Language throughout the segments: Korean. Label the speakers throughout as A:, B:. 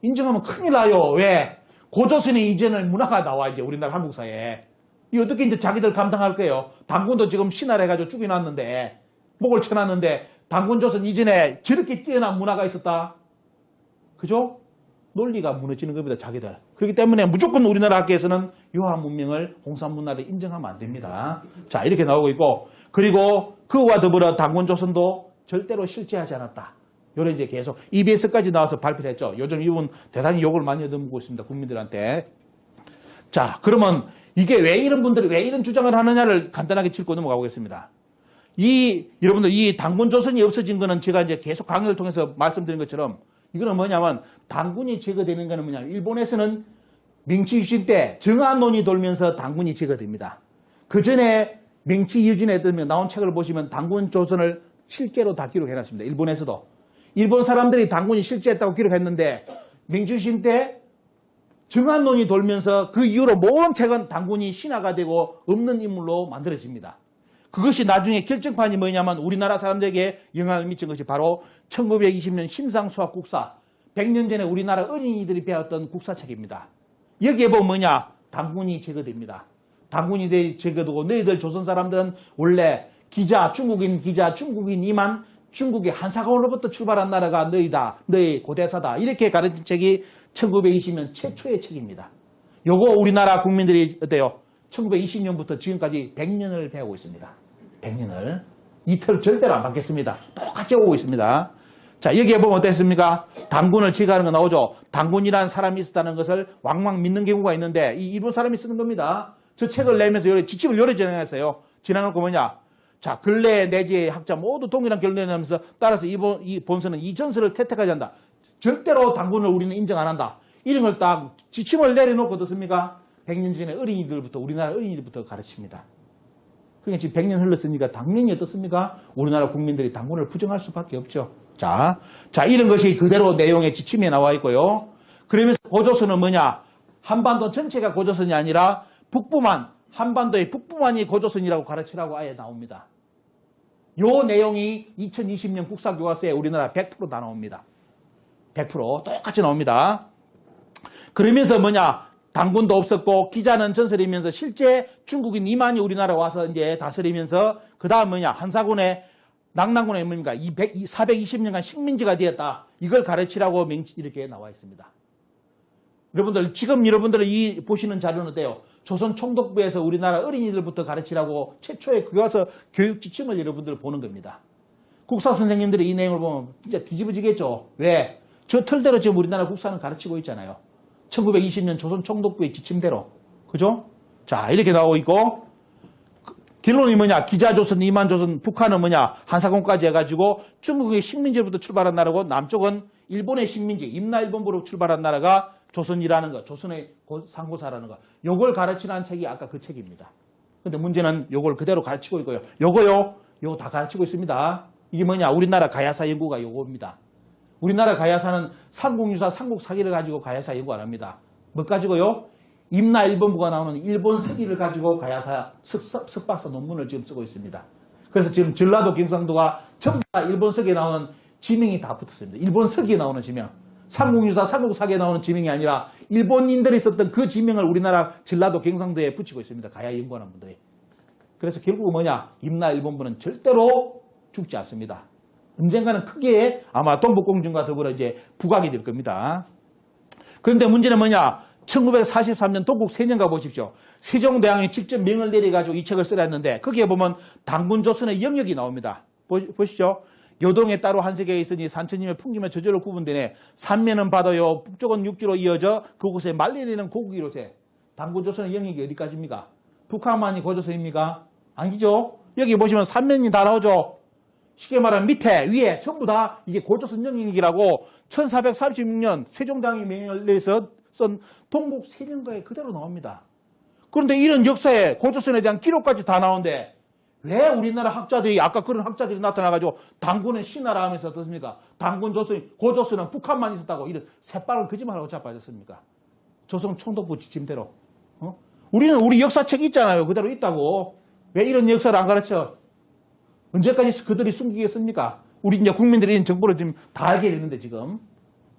A: 인정하면 큰일 나요. 왜? 고조선의 이전의 문화가 나와, 이제 우리나라 한국사에. 이 어떻게 이제 자기들 감당할 거예요? 당군도 지금 신화해가지고 죽여놨는데, 목을 쳐놨는데, 당군 조선 이전에 저렇게 뛰어난 문화가 있었다? 그죠? 논리가 무너지는 겁니다, 자기들. 그렇기 때문에 무조건 우리나라 학계에서는 유화 문명을 홍산 문화를 인정하면 안 됩니다. 자, 이렇게 나오고 있고, 그리고 그와 더불어 당군 조선도 절대로 실제하지 않았다. 요래 이제 계속 EBS까지 나와서 발표를 했죠. 요즘 이분 대단히 욕을 많이 얻어먹고 있습니다, 국민들한테. 자, 그러면 이게 왜 이런 분들이 왜 이런 주장을 하느냐를 간단하게 짚고 넘어가 보겠습니다. 여러분들 이 당군 조선이 없어진 거는 제가 이제 계속 강의를 통해서 말씀드린 것처럼 이거는 뭐냐면 당군이 제거되는 거는 뭐냐면 일본에서는明治 유신 때 정안론이 돌면서 당군이 제거됩니다. 그 전에明治 유신에 나온 책을 보시면 당군 조선을 실제로 다 기록해놨습니다. 일본에서도. 일본 사람들이 당군이 실제했다고 기록했는데明治 유신 때 정안론이 돌면서 그 이후로 모든 책은 당군이 신화가 되고 없는 인물로 만들어집니다. 그것이 나중에 결정판이 뭐냐면 우리나라 사람들에게 영향을 미친 것이 바로 1920년 심상수학 국사, 100년 전에 우리나라 어린이들이 배웠던 국사책입니다. 여기에 보면 뭐냐? 당군이 제거됩니다. 당군이 제거되고 너희들 조선 사람들은 원래 중국인이만 중국의 한사관으로부터 출발한 나라가 너희다. 너희 고대사다. 이렇게 가르친 책이 1920년 최초의 책입니다. 요거 우리나라 국민들이 어때요? 1920년부터 지금까지 100년을 배우고 있습니다. 100년을. 이틀 절대로 안 바뀌었습니다. 똑같이 오고 있습니다. 자, 여기에 보면 어땠습니까? 당군을 제거하는 거 나오죠. 당군이라는 사람이 있었다는 것을 왕왕 믿는 경우가 있는데 이 일본 사람이 쓰는 겁니다. 저 책을 내면서 지침을 요래 진행했어요. 진행할 거 뭐냐? 자, 근래 내지의 학자 모두 동일한 결론을 내면서 따라서 이 본서는 이 전설을 태택하지 않는다. 절대로 당군을 우리는 인정 안 한다. 이런 걸 딱 지침을 내려놓고 어떻습니까? 100년 전에 우리나라 어린이들부터 가르칩니다. 그러니까 지금 100년 흘렀으니까 당연히 어떻습니까? 우리나라 국민들이 당군을 부정할 수밖에 없죠. 자, 이런 것이 그대로 내용의 지침에 나와 있고요. 그러면서 고조선은 뭐냐? 한반도 전체가 고조선이 아니라 한반도의 북부만이 고조선이라고 가르치라고 아예 나옵니다. 요 내용이 2020년 국사교과서에 우리나라 100%다 나옵니다. 100% 똑같이 나옵니다. 그러면서 뭐냐? 당군도 없었고 기자는 전설이면서 실제 중국인 이만이 우리나라 와서 이제 다스리면서 그 다음 뭐냐? 한사군의 낙랑군의 뭡니까? 420년간 식민지가 되었다. 이걸 가르치라고 이렇게 나와 있습니다. 여러분들 지금 여러분들이 보시는 자료는 어때요? 조선 총독부에서 우리나라 어린이들부터 가르치라고 최초의 교과서 교육 지침을 여러분들 보는 겁니다. 국사 선생님들이 이 내용을 보면 진짜 뒤집어지겠죠. 왜? 저 틀대로 지금 우리나라 국사는 가르치고 있잖아요. 1920년 조선 총독부의 지침대로. 그죠? 자, 이렇게 나오고 있고 결론이 뭐냐? 기자조선, 이만조선, 북한은 뭐냐? 한사관까지 해가지고 중국의 식민지로부터 출발한 나라고 남쪽은 일본의 식민지, 임나일본부로 출발한 나라가 조선이라는 거, 조선의 상고사라는 거. 요걸 가르치라는 책이 아까 그 책입니다. 근데 문제는 요걸 그대로 가르치고 있고요. 요거 다 가르치고 있습니다. 이게 뭐냐? 우리나라 가야사 연구가 요겁니다. 우리나라 가야사는 삼국유사, 삼국사기를 가지고 가야사 연구 안 합니다. 뭐 가지고요? 임나일본부가 나오는 일본 서기를 가지고 가야사 석박사 논문을 지금 쓰고 있습니다. 그래서 지금 전라도 경상도가 전부 다 일본 서기에 나오는 지명이 다 붙었습니다. 일본 서기에 나오는 지명. 삼국유사, 삼국사기에 나오는 지명이 아니라 일본인들이 썼던 그 지명을 우리나라 전라도 경상도에 붙이고 있습니다. 가야 연구하는 분들이. 그래서 결국은 뭐냐? 임나일본부는 절대로 죽지 않습니다. 언젠가는 크게 아마 동북공정과 더불어 이제 부각이 될 겁니다. 그런데 문제는 뭐냐? 1943년 동국 세년가 보십시오. 세종대왕이 직접 명을 내려가지고 이 책을 쓰라 했는데 거기에 보면 당군조선의 영역이 나옵니다. 보시죠. 요동에 따로 한세계에 있으니 산천임의 풍기며 저절로 구분되네. 산면은 바다요 북쪽은 육지로 이어져 그곳에 말려내는 고국이로세. 당군조선의 영역이 어디까지입니까? 북한만이 고조선입니까? 아니죠. 여기 보시면 산면이 다 나오죠. 쉽게 말하면 밑에 위에 전부 다 이게 고조선 영역이라고 1436년 세종대왕이 명을 내려서 쓴 동국 세년가에 그대로 나옵니다. 그런데 이런 역사에 고조선에 대한 기록까지 다 나오는데 왜 우리나라 학자들이 아까 그런 학자들이 나타나가지고 당군은 신하라 하면서 어떻습니까? 당군 조선, 고조선은 북한만 있었다고 이런 새빨간 거짓말하고 자빠졌습니까? 조선 총독부 지침대로. 우리는 우리 역사책이 있잖아요. 그대로 있다고. 왜 이런 역사를 안 가르쳐? 언제까지 그들이 숨기겠습니까? 우리 이제 국민들이 이런 정보를 지금 다 알게 되는데 지금.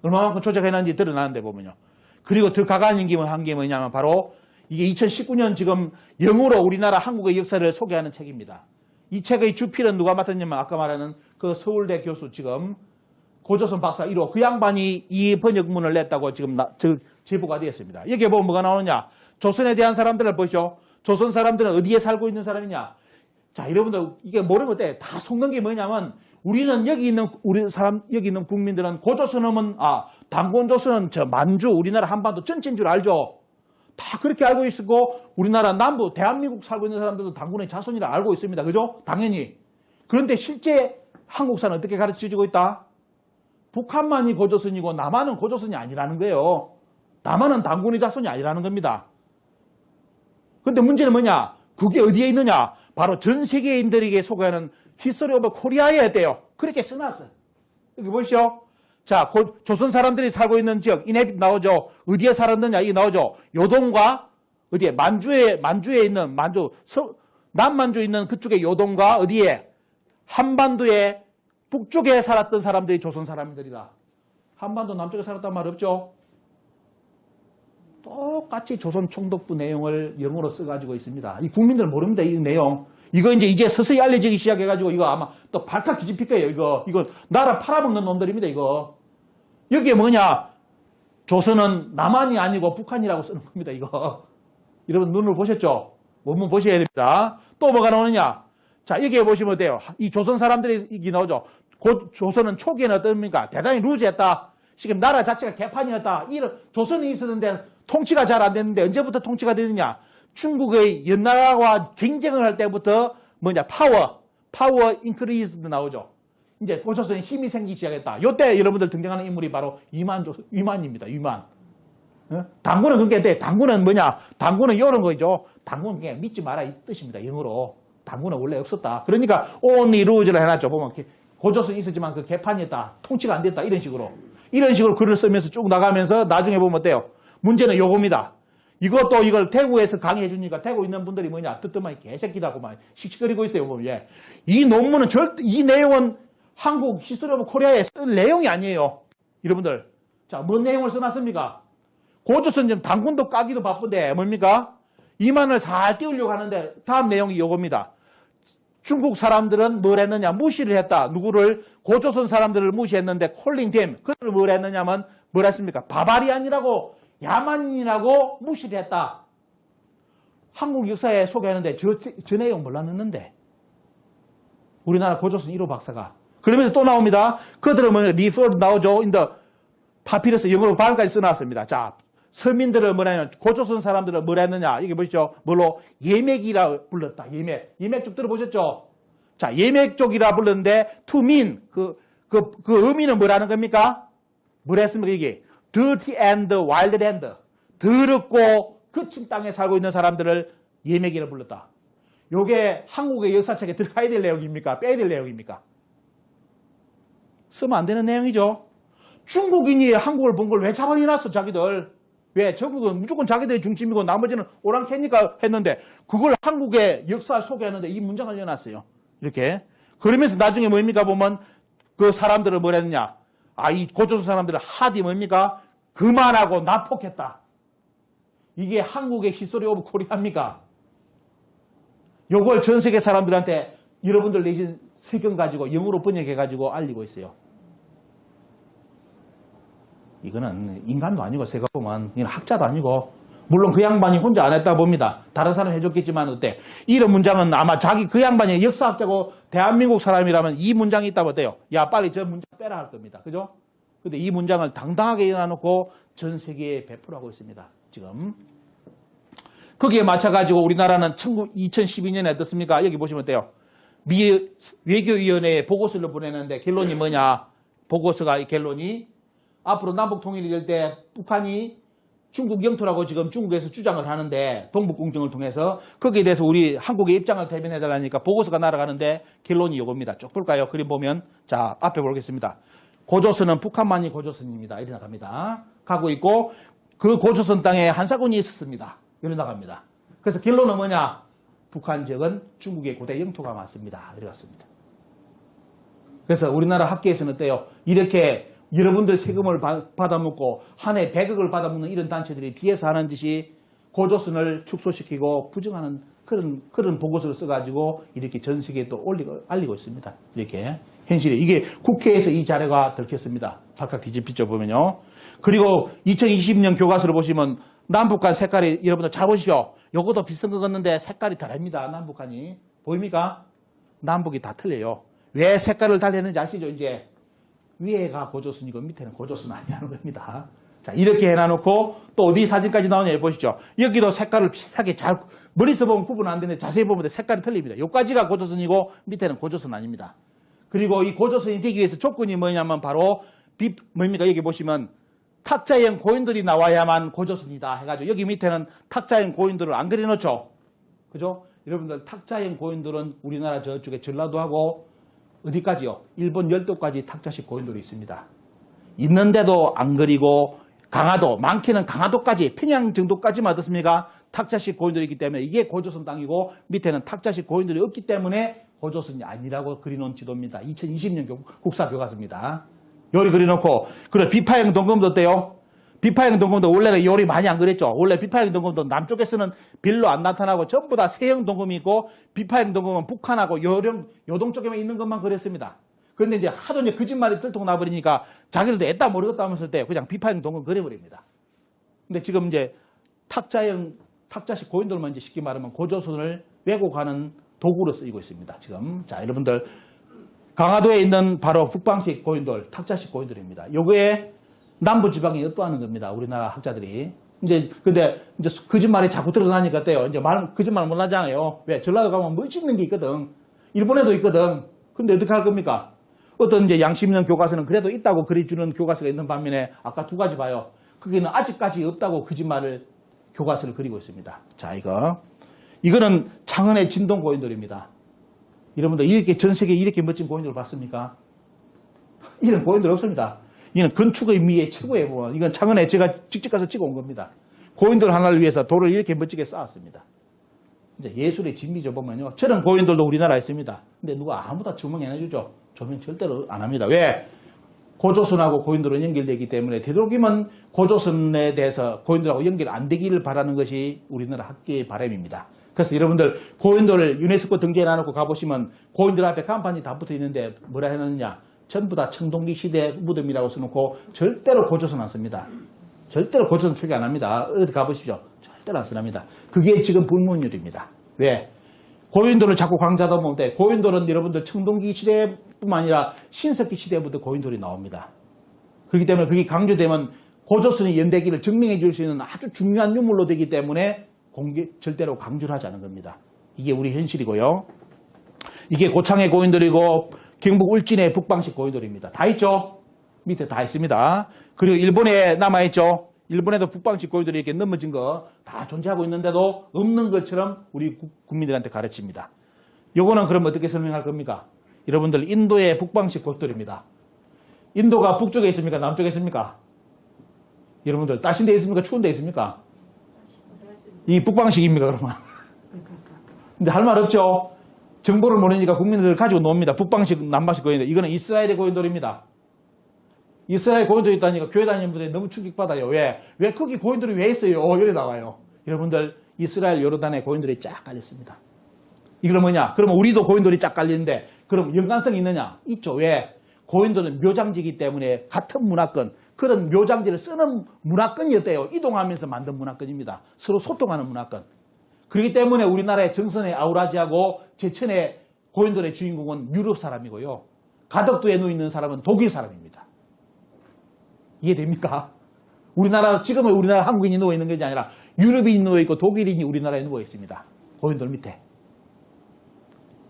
A: 얼마만큼 조작해놨는지 드러나는데 보면요. 그리고 더 가관인 게 뭐냐면 바로 이게 2019년 지금 영어로 우리나라 한국의 역사를 소개하는 책입니다. 이 책의 주필은 누가 맡았냐면 아까 말하는 그 서울대 교수 지금 고조선 박사 1호 그 양반이 이 번역문을 냈다고 지금 제보가 되었습니다. 여기에 보면 뭐가 나오느냐. 조선에 대한 사람들을 보시오. 조선 사람들은 어디에 살고 있는 사람이냐. 자, 여러분들 이게 모르면 어때? 다 속는 게 뭐냐면 우리는 여기 있는 국민들은 고조선은 단군 조선은 저 만주 우리나라 한반도 전체인 줄 알죠. 다 그렇게 알고 있고 우리나라 남부 대한민국 살고 있는 사람들도 단군의 자손이라 알고 있습니다. 그죠? 당연히. 그런데 실제 한국사는 어떻게 가르쳐지고 있다? 북한만이 고조선이고 남한은 고조선이 아니라는 거예요. 남한은 단군의 자손이 아니라는 겁니다. 그런데 문제는 뭐냐? 그게 어디에 있느냐? 바로 전 세계인들에게 소개하는 히스토리 오브 코리아에 있대요. 그렇게 써놨어. 여기 보시오. 자, 조선 사람들이 살고 있는 지역, 이nep 나오죠. 어디에 살았느냐, 이게 나오죠. 요동과, 어디에, 만주에 있는, 남만주에 있는 그쪽에 요동과 어디에, 한반도의 북쪽에 살았던 사람들이 조선 사람들이다. 한반도 남쪽에 살았단 말 없죠? 똑같이 조선 총독부 내용을 영어로 써가지고 있습니다. 이 국민들 모릅니다, 이 내용. 이거 이제 서서히 알려지기 시작해가지고 이거 아마 또 발칵 뒤집힐 거예요, 이거 나라 팔아먹는 놈들입니다, 이거. 여기에 뭐냐? 조선은 남한이 아니고 북한이라고 쓰는 겁니다, 이거. 여러분 눈을 보셨죠? 원문 보셔야 됩니다. 또 뭐가 나오느냐? 자, 여기에 보시면 돼요. 이 조선 사람들이 이게 나오죠. 조선은 초기에는 어떻습니까? 대단히 루즈했다. 지금 나라 자체가 개판이었다. 이런 조선이 있었는데 통치가 잘 안 됐는데 언제부터 통치가 되느냐? 중국의 연나라와 경쟁을 할 때부터 파워 인크리즈드 나오죠. 이제 고조선에 힘이 생기기 시작했다. 이때 여러분들 등장하는 인물이 바로 위만입니다. 위만. 당군은 그게 돼. 당군은 뭐냐? 당군은 이런 거죠. 당군은 그냥 믿지 마라 이 뜻입니다. 영어로. 당군은 원래 없었다. 그러니까 only rule를 해놨죠. 보면 고조선이 있었지만 그 개판이었다. 통치가 안 됐다. 이런 식으로 글을 쓰면서 쭉 나가면서 나중에 보면 어때요? 문제는 요겁니다. 이걸 대구에서 강의해 주니까 대구 있는 분들이 뭐냐? 뜨뜻하게 개새끼다고 막 씩씩거리고 있어요. 보면 예. 이 논문은 이 내용은 한국 히스토리 오브 코리아에 쓸 내용이 아니에요. 여러분들. 자, 뭔 내용을 써놨습니까? 고조선 지금 당군도 까기도 바쁜데 뭡니까? 이만을 살 띄우려고 하는데 다음 내용이 요겁니다. 중국 사람들은 뭘 했느냐? 무시를 했다. 누구를? 고조선 사람들을 무시했는데 콜링 댐. 그들을 뭘 했느냐면 뭘 했습니까? 바바리안이라고 야만인이라고 무시를 했다. 한국 역사에 소개하는데 저 내용 몰랐는데 우리나라 고조선 1호 박사가 그러면서 또 나옵니다. 그들은 뭐 리퍼드 나오죠. 인더 파피러스 영어로 발음까지 써놨습니다. 자, 서민들을 뭐냐면 고조선 사람들을 뭘 했느냐? 이게 보시죠. 뭘로? 예맥이라 불렀다. 예맥족 들어보셨죠? 자, 예맥족이라 불렀는데 투민 그 의미는 뭐라는 겁니까? 뭘 했습니까? 이게 dirty and wild land. 더럽고 거친 땅에 살고 있는 사람들을 예맥이라 불렀다. 요게 한국의 역사책에 들어가야 될 내용입니까? 빼야 될 내용입니까? 쓰면 안 되는 내용이죠. 중국인이 한국을 본 걸 왜 잡아내놨어, 자기들? 왜? 전국은 무조건 자기들이 중심이고 나머지는 오랑캐니까 했는데 그걸 한국의 역사 소개하는데 이 문장을 넣어놨어요. 이렇게. 그러면서 나중에 뭡니까 보면 그 사람들을 뭘 했느냐? 이 고조선 사람들을 하디 뭡니까? 그만하고 납폭했다. 이게 한국의 히스토리 오브 코리아입니까? 요걸 전 세계 사람들한테 여러분들 내신 세경 가지고 영어로 번역해가지고 알리고 있어요. 이거는 인간도 아니고 제가 보면 이건 학자도 아니고 물론 그 양반이 혼자 안 했다 봅니다. 다른 사람이 해줬겠지만 어때? 이런 문장은 아마 그 양반이 역사학자고 대한민국 사람이라면 이 문장이 있다면 어때요? 야 빨리 저 문장 빼라 할 겁니다. 그죠? 근데 이 문장을 당당하게 일어나놓고 전 세계에 배포하고 있습니다. 지금. 거기에 맞춰가지고 우리나라는 2012년에 어떻습니까? 여기 보시면 어때요? 미 외교위원회에 보고서를 보내는데 결론이 뭐냐? 보고서가 이 결론이 앞으로 남북 통일이 될 때 북한이 중국 영토라고 지금 중국에서 주장을 하는데 동북공정을 통해서 거기에 대해서 우리 한국의 입장을 대변해달라니까 보고서가 날아가는데 결론이 이겁니다. 쭉 볼까요? 그림 보면 자 앞에 보겠습니다. 고조선은 북한만이 고조선입니다. 이래 나갑니다. 가고 있고 그 고조선 땅에 한사군이 있었습니다. 이래 나갑니다. 그래서 결론은 뭐냐? 북한 지역은 중국의 고대 영토가 맞습니다. 이래 갔습니다. 그래서 우리나라 학계에서는 어때요? 이렇게 여러분들 세금을 받아먹고 한 해 100억을 받아먹는 이런 단체들이 뒤에서 하는 짓이 고조선을 축소시키고 부정하는 그런 보고서를 써가지고 이렇게 전 세계에 또 알리고 있습니다. 이렇게 현실에 이게 국회에서 이 자료가 들켰습니다. 발칵 뒤집히죠 보면요. 그리고 2020년 교과서를 보시면 남북한 색깔이 여러분들 잘 보십시오. 요것도 비슷한 거 같는데 색깔이 다릅니다. 남북한이 보입니까? 남북이 다 틀려요. 왜 색깔을 달리는지 아시죠? 이제 위에가 고조선이고 밑에는 고조선 아니라는 겁니다. 자, 이렇게 해놔놓고 또 어디 사진까지 나오냐 보시죠. 여기도 색깔을 비슷하게 잘 머리서 보면 구분 안 되는데 자세히 보면 색깔이 틀립니다. 여기까지가 고조선이고 밑에는 고조선 아닙니다. 그리고 이 고조선이 되기 위해서 조건이 뭐냐면 바로 뭡니까? 여기 보시면 탁자형 고인돌이 나와야만 고조선이다 해가지고 여기 밑에는 탁자형 고인돌을 안 그려놓죠. 그죠? 여러분들 탁자형 고인돌은 우리나라 저쪽에 전라도하고 어디까지요? 일본 열도까지 탁자식 고인돌이 있습니다. 있는데도 안 그리고 강화도, 많게는 강화도까지 평양 정도까지만 어떻습니까? 탁자식 고인돌이 있기 때문에 이게 고조선 땅이고 밑에는 탁자식 고인돌이 없기 때문에 고조선이 아니라고 그려놓은 지도입니다. 2020년 국사교과서입니다. 요리 그려놓고 그래 비파형 동검도 어때요? 비파형 동검도 원래는 요리 많이 안 그랬죠. 원래 비파형 동검도 남쪽에서는 별로 안 나타나고 전부 다 세형 동검이 있고 비파형 동검은 북한하고 요동 쪽에만 있는 것만 그랬습니다. 그런데 이제 하도 이제 거짓말이 들통 나버리니까 자기들도 애따 모르겠다 하면서 때 그냥 비파형 동검 그려버립니다. 근데 지금 이제 탁자식 고인돌만 이제 쉽게 말하면 고조선을 왜곡하는 도구로 쓰이고 있습니다. 지금. 자, 여러분들. 강화도에 있는 바로 북방식 고인돌, 탁자식 고인돌입니다. 요거에 남부지방이 어떠하는 겁니다. 우리나라 학자들이. 근데 거짓말이 자꾸 드러나니까 어때요? 이제 거짓말 못 하잖아요. 왜? 전라도 가면 멋있는 게 있거든. 일본에도 있거든. 근데 어떻게 할 겁니까? 어떤 이제 양심 있는 교과서는 그래도 있다고 그려주는 교과서가 있는 반면에 아까 두 가지 봐요. 거기는 아직까지 없다고 거짓말을 교과서를 그리고 있습니다. 자, 이거는 창원의 진동 고인돌입니다. 여러분들 이렇게 전 세계에 이렇게 멋진 고인돌을 봤습니까? 이런 고인돌 없습니다. 이는 건축의 미의 최고의 부분. 이건 창원에 제가 직접 가서 찍어온 겁니다. 고인돌 하나를 위해서 돌을 이렇게 멋지게 쌓았습니다. 이제 예술의 진미죠 보면요. 저런 고인돌도 우리나라에 있습니다. 근데 누가 아무도 조명 안 해주죠. 조명 절대로 안 합니다. 왜? 고조선하고 고인돌은 연결되기 때문에 되도록이면 고조선에 대해서 고인돌하고 연결 안 되기를 바라는 것이 우리나라 학계의 바람입니다. 그래서 여러분들 고인돌을 유네스코 등재해 놔놓고 가보시면 고인돌 앞에 간판이 다 붙어 있는데 뭐라 해놨느냐. 전부 다 청동기 시대 무덤이라고 써놓고 절대로 고조선 안 씁니다. 절대로 고조선 표기 안 합니다. 어디 가보십시오. 절대로 안 씁니다. 그게 지금 불문율입니다. 왜? 고인돌을 자꾸 강조하다 보면 돼. 고인돌은 여러분들 청동기 시대뿐만 아니라 신석기 시대부터 고인돌이 나옵니다. 그렇기 때문에 그게 강조되면 고조선의 연대기를 증명해 줄 수 있는 아주 중요한 유물로 되기 때문에 절대로 강조를 하지 않은 겁니다. 이게 우리 현실이고요. 이게 고창의 고인돌이고 경북 울진의 북방식 고인돌입니다. 다 있죠? 밑에 다 있습니다. 그리고 일본에 남아있죠? 일본에도 북방식 고인돌이 이렇게 넘어진 거 다 존재하고 있는데도 없는 것처럼 우리 국민들한테 가르칩니다. 요거는 그럼 어떻게 설명할 겁니까? 여러분들 인도의 북방식 고인돌입니다. 인도가 북쪽에 있습니까? 남쪽에 있습니까? 여러분들 따신 데 있습니까? 추운 데 있습니까? 이 북방식입니까 그러면? 근데 할 말 없죠? 정보를 모르니까 국민들 가지고 놉니다. 북방식, 남방식 고인돌. 이거는 이스라엘의 고인돌입니다. 이스라엘 고인돌이 있다니까 교회 다니는 분들이 너무 충격받아요. 왜? 왜 거기 고인돌이 왜 있어요? 이래 나와요. 여러분들 이스라엘 요르단에 고인돌이 쫙 깔렸습니다. 이건 뭐냐? 그러면 우리도 고인돌이 쫙 깔리는데 그럼 연관성이 있느냐? 있죠. 왜? 고인돌은 묘장지이기 때문에 같은 문화권, 그런 묘장지를 쓰는 문화권이 어때요? 이동하면서 만든 문화권입니다. 서로 소통하는 문화권. 그렇기 때문에 우리나라의 정선의 아우라지하고 제천의 고인돌의 주인공은 유럽 사람이고요. 가덕도에 누워있는 사람은 독일 사람입니다. 이해됩니까? 지금은 우리나라 한국인이 누워있는 것이 아니라 유럽인이 누워있고 독일인이 우리나라에 누워있습니다. 고인돌 밑에.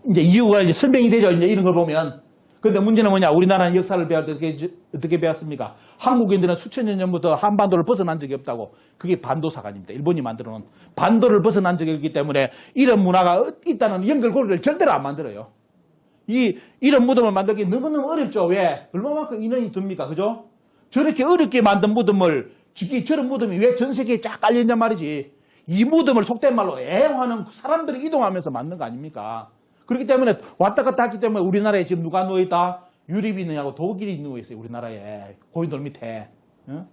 A: 이제 이유가 이제 설명이 되죠. 이제 이런 걸 보면. 그런데 문제는 뭐냐? 우리나라는 역사를 배울 때 어떻게 배웠습니까? 한국인들은 수천 년 전부터 한반도를 벗어난 적이 없다고. 그게 반도사관입니다. 일본이 만들어 놓은 반도를 벗어난 적이 없기 때문에 이런 문화가 있다는 연결고리를 절대로 안 만들어요. 이런 무덤을 만들기 너무너무 어렵죠. 왜? 얼마만큼 인원이 듭니까? 그죠? 저렇게 어렵게 만든 무덤을, 저런 무덤이 왜 전 세계에 쫙 깔려있냔 말이지. 이 무덤을 속된 말로 애용하는 사람들이 이동하면서 만든 거 아닙니까? 그렇기 때문에 왔다 갔다 했기 때문에 우리나라에 지금 누가 누워있다? 유럽이 있느냐고 독일이 있는 거 있어요. 우리나라에. 고인돌 밑에. 어?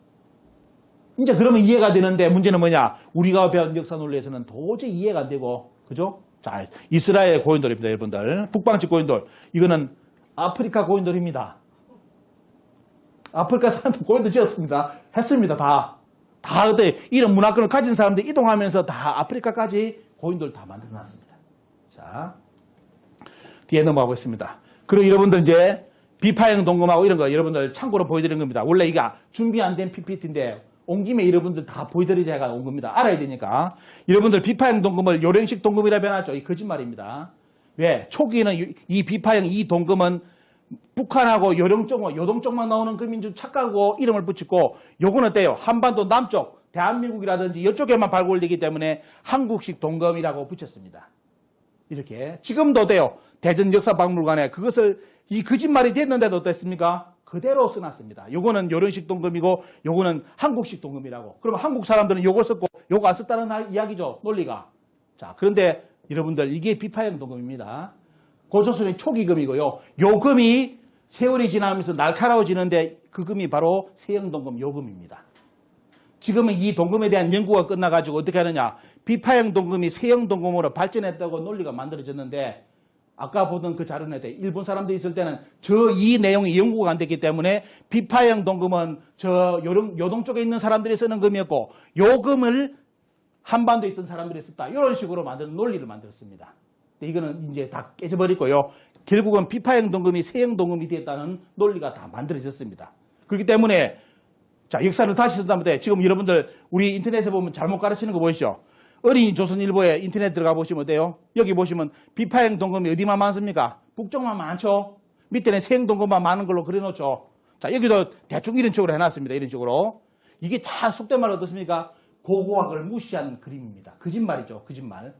A: 이제 그러면 이해가 되는데 문제는 뭐냐? 우리가 배운 역사 논리에서는 도저히 이해가 안 되고, 그죠? 자, 이스라엘 고인돌입니다, 여러분들. 북방측 고인돌. 이거는 아프리카 고인돌입니다. 아프리카 사람들 고인돌 지었습니다. 했습니다, 다. 다 그때 이런 문화권을 가진 사람들 이동하면서 다 아프리카까지 고인돌 다 만들어 놨습니다. 자, 뒤에 넘어가고 있습니다. 그리고 여러분들 이제 비파형 동검하고 이런 거 여러분들 참고로 보여드리는 겁니다. 원래 이게 준비 안 된 PPT인데 온 김에 여러분들 다 보여드리자가 온 겁니다. 알아야 되니까. 여러분들 비파형 동검을 요령식 동검이라 변하죠. 이 거짓말입니다. 왜? 초기에는 이 비파형 이 동검은 북한하고 요동 쪽만 나오는 금인 줄 착각하고 이름을 붙이고, 요건 어때요? 한반도 남쪽, 대한민국이라든지 이쪽에만 발굴되기 때문에 한국식 동검이라고 붙였습니다. 이렇게. 지금도 돼요. 대전 역사박물관에 그것을 이 거짓말이 됐는데도 어땠습니까? 그대로 써놨습니다. 요거는 요령식 동검이고 요거는 한국식 동검이라고. 그러면 한국 사람들은 요걸 썼고 요거 안 썼다는 이야기죠. 논리가. 자, 그런데 여러분들 이게 비파형 동검입니다. 고조선의 초기 금이고요. 요 금이 세월이 지나면서 날카로워지는데 그 금이 바로 세형동검 요 금입니다. 지금은 이 동검에 대한 연구가 끝나가지고 어떻게 하느냐. 비파형 동검이 세형 동검으로 발전했다고 논리가 만들어졌는데, 아까 보던 그 자료에 일본 사람들이 있을 때는 이 내용이 연구가 안 됐기 때문에 비파형 동검은 요동 쪽에 있는 사람들이 쓰는 금이었고 요 금을 한반도에 있던 사람들이 썼다. 이런 식으로 만드는 논리를 만들었습니다. 이거는 이제 다 깨져버리고요. 결국은 비파형 동검이 세형 동검이 되었다는 논리가 다 만들어졌습니다. 그렇기 때문에 자, 역사를 다시 쓴다면 돼. 지금 여러분들 우리 인터넷에 보면 잘못 가르치는 거 보이시죠? 어린이 조선일보에 인터넷 들어가 보시면 어때요? 여기 보시면 비파형 동검이 어디만 많습니까? 북쪽만 많죠? 밑에는 세형 동검만 많은 걸로 그려놓죠? 자, 여기도 대충 이런 식으로 해놨습니다. 이런 식으로. 이게 다 속된 말 어떻습니까? 고고학을 무시한 그림입니다. 거짓말이죠. 거짓말.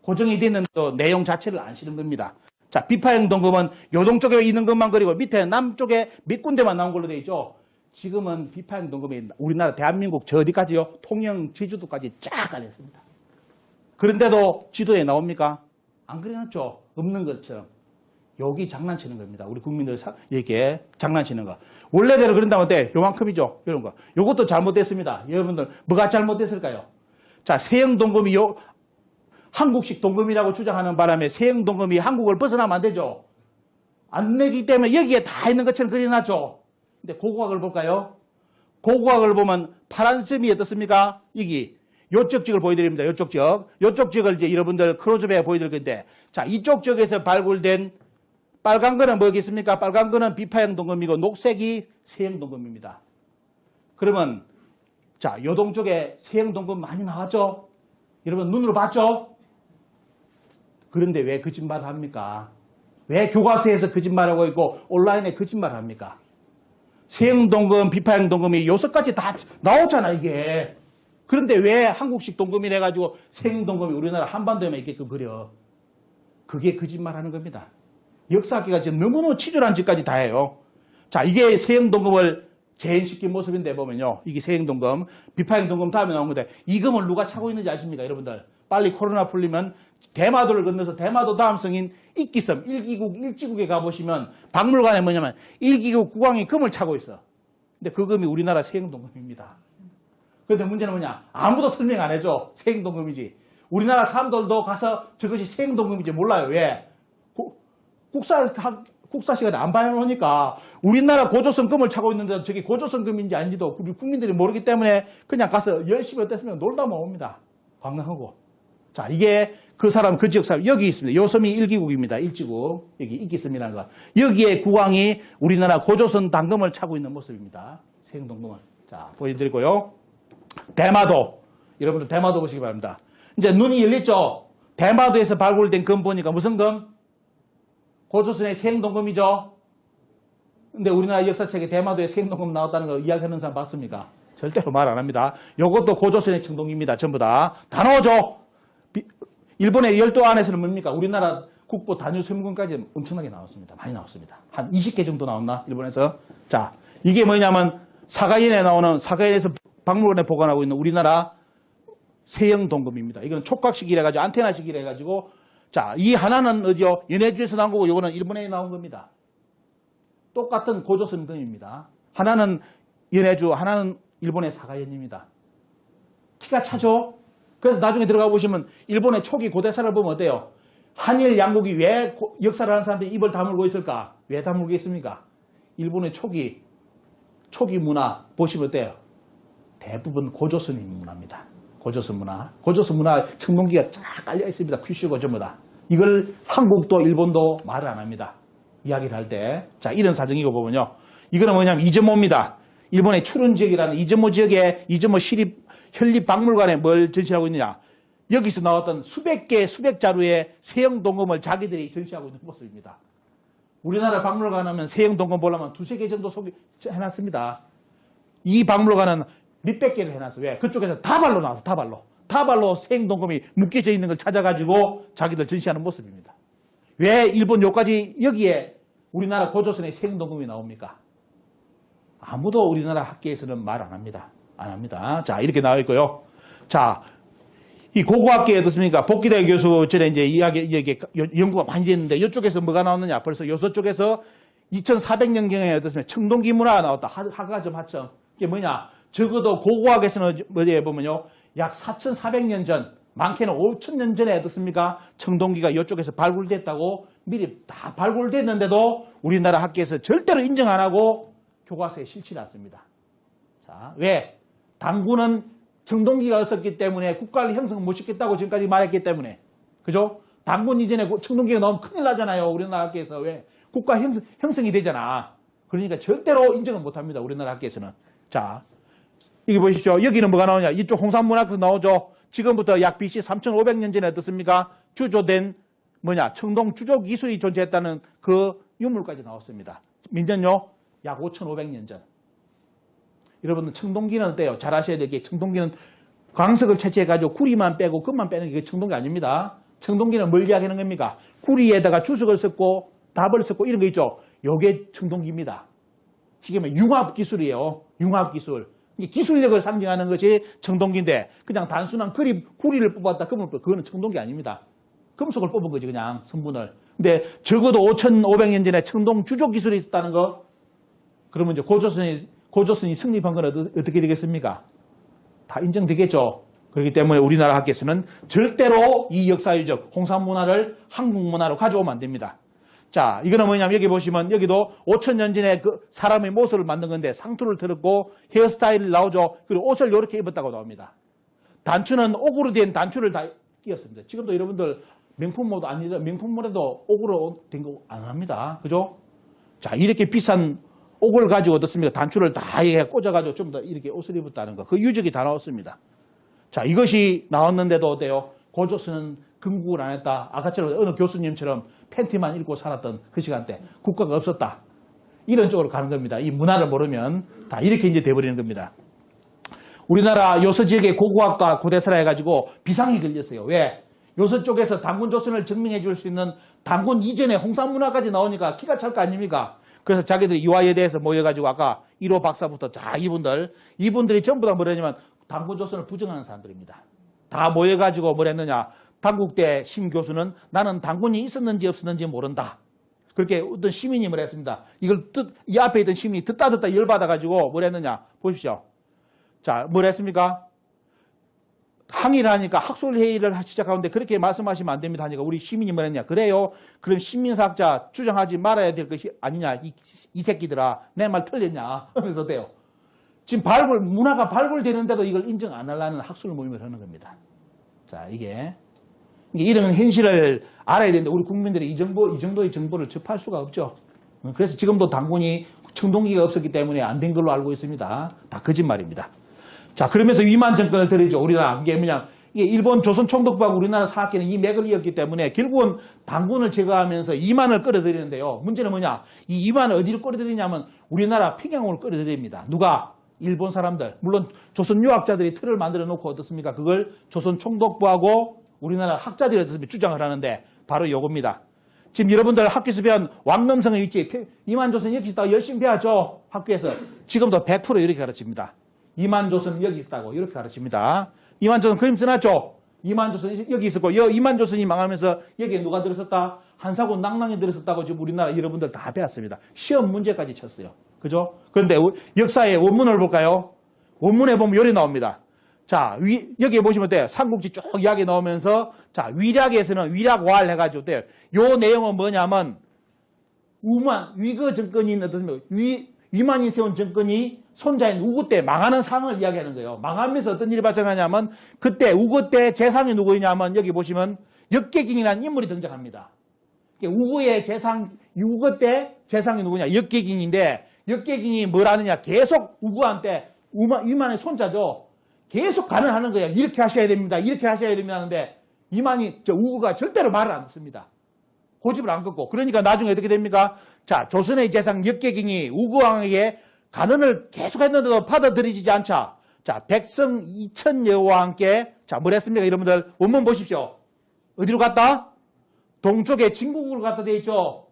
A: 고정이 되는 또 내용 자체를 안 실은 겁니다. 자, 비파형 동검은 요동 쪽에 있는 것만 그리고 밑에 남쪽에 몇 군데만 나온 걸로 되어 있죠. 지금은 비파형 동검이 우리나라 대한민국 저 어디까지요? 통영, 제주도까지 쫙 깔렸습니다. 그런데도 지도에 나옵니까? 안 그려놨죠. 없는 것처럼. 여기 장난치는 겁니다. 우리 국민들 이렇게 장난치는 거. 원래대로 그런다면 어때? 요만큼이죠. 이런 거. 요것도 잘못됐습니다. 여러분들 뭐가 잘못됐을까요? 자, 세형 동검이 한국식 동검이라고 주장하는 바람에 세형 동검이 한국을 벗어나면 안 되죠. 안 되기 때문에 여기에 다 있는 것처럼 그려놨죠. 근데 고고학을 볼까요? 고고학을 보면 파란 점이 어떻습니까? 여기. 요쪽 지역을 보여드립니다. 요쪽 지역. 요쪽 지역을 이제 여러분들 크로즈업에 보여드릴 건데, 자, 이쪽 지역에서 발굴된 빨간 거는 뭐겠습니까? 빨간 거는 비파형 동검이고 녹색이 세형 동검입니다. 그러면, 자, 요동 쪽에 세형 동검 많이 나왔죠? 여러분 눈으로 봤죠? 그런데 왜 거짓말을 합니까? 왜 교과서에서 거짓말하고 있고 온라인에 거짓말을 합니까? 세형 동검, 비파형 동검이 6가지 다 나오잖아, 이게. 그런데 왜 한국식 동검이라 해가지고 세형 동검이 우리나라 한반도에만 있게끔 그려? 그게 거짓말하는 겁니다. 역사학계가 지금 너무너무 치졸한 짓까지 다 해요. 자, 이게 세형 동검을 재현시킨 모습인데 보면요. 이게 세형 동검, 비파형 동검 다음에 나온 건데 이 금을 누가 차고 있는지 아십니까, 여러분들? 빨리 코로나 풀리면 대마도를 건너서 대마도 다음 성인 익기섬 1기국 1지국에 가보시면 박물관에 뭐냐면 1기국 국왕이 금을 차고 있어. 근데 그 금이 우리나라 세형 동검입니다. 그런데 문제는 뭐냐? 아무도 설명 안 해줘. 세형 동검이지. 우리나라 사람들도 가서 저것이 세형 동검인지 몰라요. 왜? 국사 시간에 안 봐놓으니까 우리나라 고조선 금을 차고 있는데 저게 고조선 금인지 아닌지도 우리 국민들이 모르기 때문에 그냥 가서 열심히 어땠으면 놀다만 옵니다. 관광하고. 자, 이게 그 사람, 그 지역 사람, 여기 있습니다. 요 섬이 1기국입니다. 1지국. 여기 익기섬이라는 거. 여기에 국왕이 우리나라 고조선 당금을 차고 있는 모습입니다. 세형 동검을. 자, 보여드리고요. 대마도. 여러분들 대마도 보시기 바랍니다. 이제 눈이 열렸죠? 대마도에서 발굴된 금 보니까 무슨 금? 고조선의 세형 동검이죠? 근데 우리나라 역사책에 대마도에 세형 동검 나왔다는 거 이야기하는 사람 봤습니까? 절대로 말 안 합니다. 요것도 고조선의 청동입니다. 전부 다. 다 나오죠? 일본의 열도 안에서는 뭡니까? 우리나라 국보 단유 세무권까지 엄청나게 나왔습니다. 많이 나왔습니다. 한 20개 정도 나왔나? 일본에서. 자, 이게 뭐냐면 사가인에 나오는, 사가인에서 박물관에 보관하고 있는 우리나라 세형 동검입니다. 이건 촉각식이라 해가지고 안테나식이라 해가지고 자, 이 하나는 어디요? 연해주에서 나온 거고 요거는 일본에 나온 겁니다. 똑같은 고조선금입니다. 하나는 연해주, 하나는 일본의 사가연입니다. 키가 차죠? 그래서 나중에 들어가 보시면 일본의 초기 고대사를 보면 어때요? 한일 양국이 왜 역사를 하는 사람들이 입을 다물고 있을까? 왜 다물고 있습니까? 일본의 초기 문화 보시면 어때요? 대부분 고조선 문화입니다. 고조선 문화 청동기가 쫙 깔려 있습니다. 큐슈고 전부 다. 이걸 한국도 일본도 말을 안 합니다. 이야기를 할 때. 자, 이런 사정이고 보면요. 이거는 뭐냐면 이즈모입니다. 일본의 추른 지역이라는 이즈모 지역에 이즈모 현립박물관에 뭘 전시하고 있느냐. 여기서 나왔던 수백 자루의 세형 동검을 자기들이 전시하고 있는 모습입니다. 우리나라 박물관 하면 세형 동검 보려면 두세 개 정도 해놨습니다. 이 박물관은 몇백 개를 해놨어요. 왜? 그쪽에서 다발로 나와서 다발로 세형 동검이 묶여져 있는 걸 찾아가지고 자기들 전시하는 모습입니다. 왜 일본 요까지 여기에 우리나라 고조선의 세형 동검이 나옵니까? 아무도 우리나라 학계에서는 말 안 합니다. 안 합니다. 자, 이렇게 나와 있고요. 자, 이 고고학계에 어떻습니까? 복기대 교수 전에 이제 이야기 연구가 많이 됐는데 이쪽에서 뭐가 나왔느냐? 벌써 요서 쪽에서 2400년경에 어떻습니까? 청동기 문화가 나왔다. 하가점 하청. 이게 뭐냐? 적어도 고고학에서는 뭐에 보면요. 약 4400년 전, 많게는 5000년 전에 어떻습니까? 청동기가 이쪽에서 발굴됐다고 미리 다 발굴됐는데도 우리나라 학계에서 절대로 인정 안 하고 교과서에 실지 않습니다. 자, 왜? 당군은 청동기가 없었기 때문에 국가를 형성 못 시켰다고 지금까지 말했기 때문에. 그죠? 당군 이전에 청동기가 나오면 큰일 나잖아요. 우리나라 학계에서. 왜? 국가 형성이 되잖아. 그러니까 절대로 인정을 못 합니다. 우리나라 학계에서는. 자, 여기 보십시오. 여기는 뭐가 나오냐. 이쪽 홍산문학에서 나오죠. 지금부터 약 BC 3500년 전에 어떻습니까? 주조된 청동 주조 기술이 존재했다는 그 유물까지 나왔습니다. 몇 년요? 약 5500년 전. 여러분들 청동기는 어때요? 잘 아셔야 될 게 청동기는 광석을 채취해가지고 구리만 빼고 금만 빼는 게 청동기 아닙니다. 청동기는 뭘 이야기하는 겁니까? 구리에다가 주석을 섞고 답을 섞고 이런 거 있죠. 요게 청동기입니다. 이게 뭐 융합기술이에요. 융합기술. 기술력을 상징하는 것이 청동기인데 그냥 단순한 구리를 뽑았다 금을 뽑았다 그거는 청동기 아닙니다. 금속을 뽑은 거지 그냥 성분을. 근데 적어도 5500년 전에 청동 주조 기술이 있었다는 거 그러면 이제 고조선이 성립한 건 어떻게 되겠습니까? 다 인정되겠죠. 그렇기 때문에 우리나라 학계에서는 절대로 이 역사유적 홍산문화를 한국문화로 가져오면 안 됩니다. 자, 이거는 뭐냐면 여기 보시면 여기도 5000년 전에 그 사람의 모습을 만든 건데 상투를 틀었고 헤어스타일이 나오죠. 그리고 옷을 이렇게 입었다고 나옵니다. 단추는 옥으로 된 단추를 다 끼웠습니다. 지금도 여러분들 명품모도 아니라 명품모에도 옥으로 된 거 안 합니다. 그죠? 자, 이렇게 비싼 옥을 가지고 어떻습니까? 단추를 다 꽂아가지고 좀 더 이렇게 옷을 입었다는 거. 그 유적이 다 나왔습니다. 자, 이것이 나왔는데도 어때요? 고조선은 건국을 안 했다. 아까처럼 어느 교수님처럼 팬티만 입고 살았던 그 시간대 국가가 없었다. 이런 쪽으로 가는 겁니다. 이 문화를 모르면 다 이렇게 이제 돼버리는 겁니다. 우리나라 요서 지역의 고고학과 고대사라 해가지고 비상이 걸렸어요. 왜? 요서 쪽에서 당군 조선을 증명해 줄 수 있는 당군 이전에 홍산문화까지 나오니까 키가 찰 거 아닙니까? 그래서 자기들이 이화에 대해서 모여가지고 아까 1호 박사부터 자 이분들이 전부 다 뭐냐면 당군 조선을 부정하는 사람들입니다. 다 모여가지고 뭐랬느냐. 당국대 심 교수는 나는 당군이 있었는지 없었는지 모른다. 그렇게 어떤 시민이 뭐랬습니다. 이 앞에 있던 시민이 듣다 열받아가지고 뭐랬느냐. 보십시오. 자, 뭐랬습니까? 항의를 하니까 학술회의를 시작하는데 그렇게 말씀하시면 안 됩니다 하니까 우리 시민이 뭐랬냐. 그래요. 그럼 신민사학자 주장하지 말아야 될 것이 아니냐. 이 새끼들아. 내 말 틀렸냐. 하면서 어때요. 지금 문화가 발굴되는데도 이걸 인정 안 하려는 학술 모임을 하는 겁니다. 자, 이런 현실을 알아야 되는데 우리 국민들이 이 정도의 정보를 접할 수가 없죠. 그래서 지금도 당군이 청동기가 없었기 때문에 안 된 걸로 알고 있습니다. 다 거짓말입니다. 자, 그러면서 위만 정권을 들이죠. 우리나라. 이게 뭐냐. 이게 일본 조선 총독부하고 우리나라 사학계는 이 맥을 이었기 때문에 결국은 당군을 제거하면서 이만을 끌어들이는데요. 문제는 뭐냐. 이 이만을 어디로 끌어들이냐면 우리나라 평양으로 끌어들입니다. 누가? 일본 사람들. 물론 조선 유학자들이 틀을 만들어 놓고 어떻습니까? 그걸 조선 총독부하고 우리나라 학자들이 어떻습니까? 주장을 하는데 바로 요겁니다. 지금 여러분들 학교에서 배운 왕넘성의 위치, 이만조선 여기 있다고 열심히 배웠죠? 학교에서. 지금도 100% 이렇게 가르칩니다. 이만조선 여기 있다고 이렇게 가르칩니다. 이만조선 그림 써놨죠? 이만조선 여기 있었고 이만조선이 망하면서 여기에 누가 들었었다? 한사고 낭낭이 들었었다고 지금 우리나라 여러분들 다 배웠습니다. 시험 문제까지 쳤어요. 그죠? 그런데 역사의 원문을 볼까요? 원문에 보면 요리 나옵니다. 자, 여기 보시면 돼요. 삼국지 쭉 이야기 나오면서, 자, 위략에서는 위략왈 해가지고 돼요. 요 내용은 뭐냐면, 위거 정권이 어떻습니까? 위만이 세운 정권이 손자인 우고 때 망하는 상황을 이야기하는 거예요. 망하면서 어떤 일이 발생하냐면, 그때 우고 때 재상이 누구냐면, 여기 보시면, 역계긴이라는 인물이 등장합니다. 우고의 재상, 우고 때 재상이 누구냐? 역계긴인데, 역계긴이 뭘 하느냐? 계속 우고한테, 위만의 손자죠. 계속 간언하는 거예요. 이렇게 하셔야 됩니다. 이렇게 하셔야 됩니다. 하는데, 우고가 절대로 말을 안 듣습니다. 고집을 안 걷고. 그러니까 나중에 어떻게 됩니까? 자, 조선의 재상 역계긴이 우고왕에게 간언을 계속 했는데도 받아들이지 않자. 자, 백성 2,000여와 함께, 자, 뭘 했습니까? 여러분들, 원문 보십시오. 어디로 갔다? 동쪽에 진국으로 갔다 돼 있죠.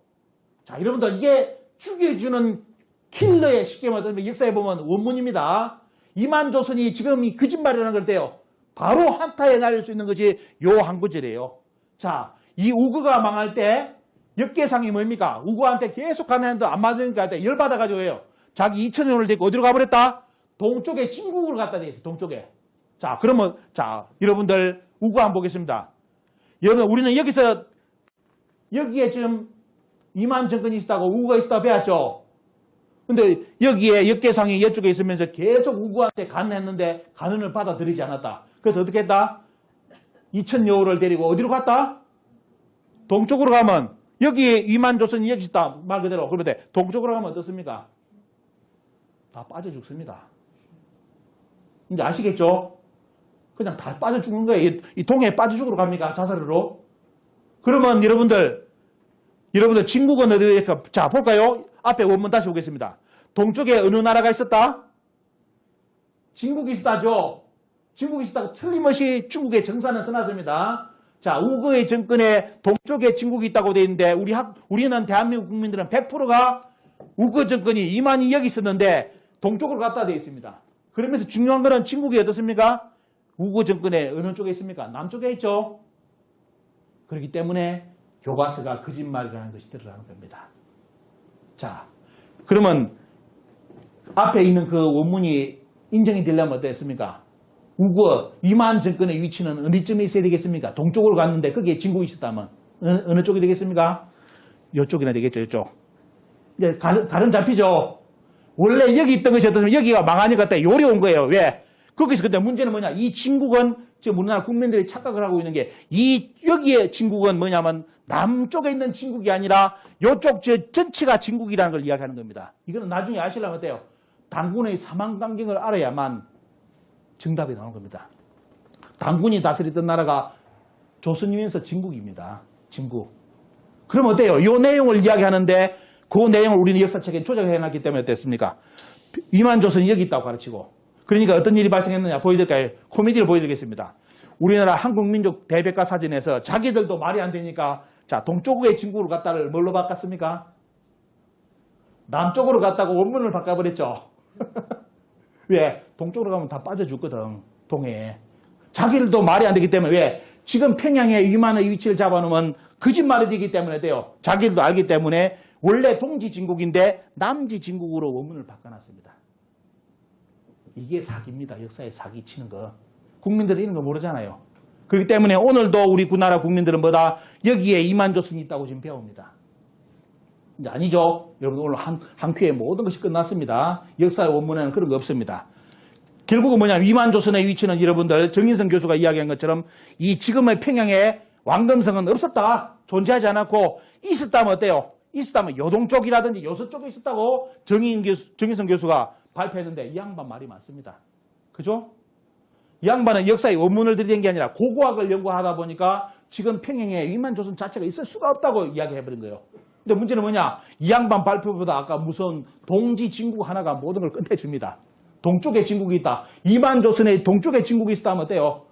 A: 자, 여러분들, 이게 죽여주는 킬러의 쉽게 말하면 역사에 보면 원문입니다. 이만조선이 지금 이 거짓말이라는 걸 때요. 바로 한타에 날릴 수 있는 것이 요 한 구절이에요. 자, 이 우고가 망할 때 역계상이 뭡니까? 우고한테 계속 가는데 안 맞으니까 할 때 열받아가지고 해요. 자기 2,000년을 데리고 어디로 가버렸다? 동쪽에 진국으로 갔다 돼 있어. 동쪽에. 자, 그러면 자, 여러분들 우고 한번 보겠습니다. 여러분 우리는 여기에 지금 이만 정권이 있었다고 우고가 있었다고 배웠죠. 근데 여기에 역계상이 이쪽에 있으면서 계속 우고한테 간언했는데 간언을 받아들이지 않았다. 그래서 어떻게 했다? 2,000여호를 데리고 어디로 갔다? 동쪽으로 가면 여기에 위만조선이 여기 있다. 말 그대로. 그런데 동쪽으로 가면 어떻습니까? 다 빠져 죽습니다. 이제 아시겠죠? 그냥 다 빠져 죽는 거예요. 이 동해에 빠져 죽으러 갑니까? 자살으로. 그러면 여러분들 진국은 어디에 자, 볼까요? 앞에 원문 다시 보겠습니다. 동쪽에 어느 나라가 있었다? 진국이 있었다죠. 진국이 있었다고 틀림없이 중국의 정사는 써놨습니다. 자, 우고의 정권에 동쪽에 진국이 있다고 되어 있는데 우리는 대한민국 국민들은 100%가 우고 정권이 이만이 여기 있었는데 동쪽으로 갔다 되어 있습니다. 그러면서 중요한 거는 진국이 어떻습니까? 우고 정권에 어느 쪽에 있습니까? 남쪽에 있죠. 그렇기 때문에 교과서가 거짓말이라는 것이 드러나는 겁니다. 자, 그러면 앞에 있는 그 원문이 인정이 되려면 어땠습니까? 우고, 위만 정권의 위치는 어디쯤에 있어야 되겠습니까? 동쪽으로 갔는데 거기에 진국이 있었다면 어느 쪽이 되겠습니까? 이쪽이나 되겠죠, 이쪽. 이제 가름 잡히죠? 원래 여기 있던 것이 어떻습니까? 여기가 망하니까 요리 온 거예요. 왜? 거기서 근데 문제는 뭐냐? 이 진국은 지금 우리나라 국민들이 착각을 하고 있는 게 여기에 진국은 뭐냐면 남쪽에 있는 진국이 아니라 이쪽 전체가 진국이라는 걸 이야기하는 겁니다. 이거는 나중에 아시려면 어때요? 당군의 사망관경을 알아야만 정답이 나오는 겁니다. 당군이 다스리던 나라가 조선이면서 진국입니다. 진국. 그럼 어때요? 이 내용을 이야기하는데 그 내용을 우리는 역사책에 조작해놨기 때문에 어땠습니까? 위만조선이 여기 있다고 가르치고. 그러니까 어떤 일이 발생했느냐 보여드릴까요? 코미디를 보여드리겠습니다. 우리나라 한국민족 대백과 사전에서 자기들도 말이 안 되니까 자, 동쪽의 진국으로 갔다를 뭘로 바꿨습니까? 남쪽으로 갔다고 원문을 바꿔버렸죠. 왜? 동쪽으로 가면 다 빠져 죽거든. 동해에. 자기들도 말이 안 되기 때문에 왜? 지금 평양에 위만의 위치를 잡아놓으면 거짓말이 되기 때문에 돼요. 자기들도 알기 때문에 원래 동지 진국인데 남지 진국으로 원문을 바꿔놨습니다. 이게 사기입니다. 역사에 사기 치는 거. 국민들이 이런 거 모르잖아요. 그렇기 때문에 오늘도 우리 나라 국민들은 뭐다? 여기에 이만조선이 있다고 지금 배웁니다. 이제 아니죠. 여러분 오늘 한 큐에 모든 것이 끝났습니다. 역사의 원문에는 그런 거 없습니다. 결국은 뭐냐면 이만조선의 위치는 여러분들 정인성 교수가 이야기한 것처럼 이 지금의 평양에 왕금성은 없었다. 존재하지 않았고 있었다면 어때요? 있었다면 요동 쪽이라든지 요서 쪽에 있었다고 정인성 교수가 발표했는데 이 양반 말이 맞습니다. 그죠? 이 양반은 역사의 원문을 들이댄 게 아니라 고고학을 연구하다 보니까 지금 평양에 위만조선 자체가 있을 수가 없다고 이야기해버린 거예요. 근데 문제는 뭐냐? 이 양반 발표보다 아까 무슨 동지 진국 하나가 모든 걸 끝내줍니다. 동쪽에 진국이 있다. 이만조선의 동쪽에 진국이 있다면 어때요?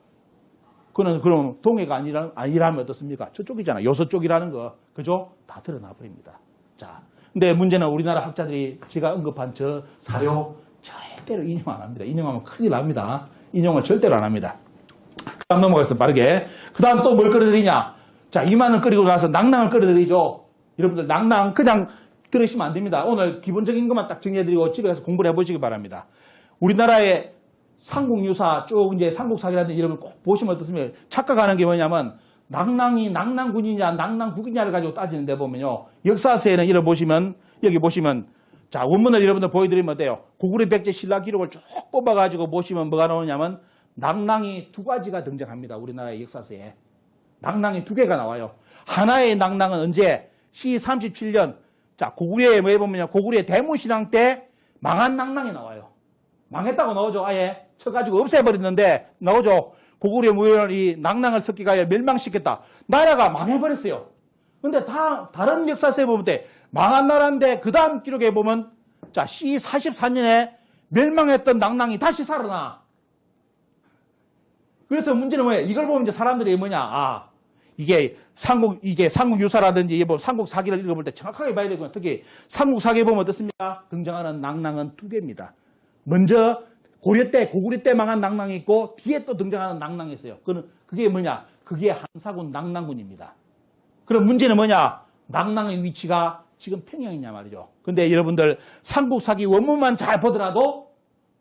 A: 그럼 동해가 아니라면 어떻습니까? 저쪽이잖아. 요서 쪽이라는 거. 그죠? 다 드러나 버립니다. 자, 근데 문제는 우리나라 학자들이 제가 언급한 저 사료 절대로 인용 안 합니다. 인용하면 큰일 납니다. 인용을 절대로 안 합니다. 그 다음 넘어가겠습니다. 빠르게. 그 다음 또 뭘 끌어들이냐? 자, 2만 원 끓이고 나서 낭낭을 끓여드리죠. 여러분들 낭낭 그냥 들으시면 안 됩니다. 오늘 기본적인 것만 딱 정리해드리고 집에 가서 공부를 해보시기 바랍니다. 우리나라의 삼국유사 쭉 이제 삼국사기라든지 여러분 꼭 보시면 어떻습니까? 착각하는 게 뭐냐면 낭낭이 낭낭군이냐 낭낭국이냐를 가지고 따지는데 보면요. 역사서에는 이런 보시면 여기 보시면 자 원문을 여러분들 보여드리면 어때요? 고구려 백제 신라 기록을 쭉 뽑아가지고 보시면 뭐가 나오냐면 낭낭이 두 가지가 등장합니다. 우리나라의 역사서에. 낭낭이 두 개가 나와요. 하나의 낭낭은 언제? C37년. 자, 고구려에 뭐 해보면요. 고구려의 대문신앙 때 망한 낭낭이 나와요. 망했다고 나오죠. 아예. 쳐가지고 없애버렸는데 나오죠. 고구려 무열이 낭낭을 섞기가여 멸망시켰다. 나라가 망해버렸어요. 근데 다른 역사서에 보면 때 망한 나라인데 그 다음 기록에 보면 자, C44년에 멸망했던 낭낭이 다시 살아나. 그래서 문제는 뭐예요? 이걸 보면 이제 사람들이 뭐냐. 아, 이게 삼국유사라든지 삼국사기를 읽어볼 때 정확하게 봐야 되거든요. 특히 삼국사기에 보면 어떻습니까? 등장하는 낭낭은 두 개입니다. 먼저 고구려 때 망한 낭낭이 있고 뒤에 또 등장하는 낭낭이 있어요. 그게 뭐냐? 그게 한사군 낭낭군입니다. 그럼 문제는 뭐냐? 낭낭의 위치가 지금 평양이냐 말이죠. 근데 여러분들 삼국사기 원문만 잘 보더라도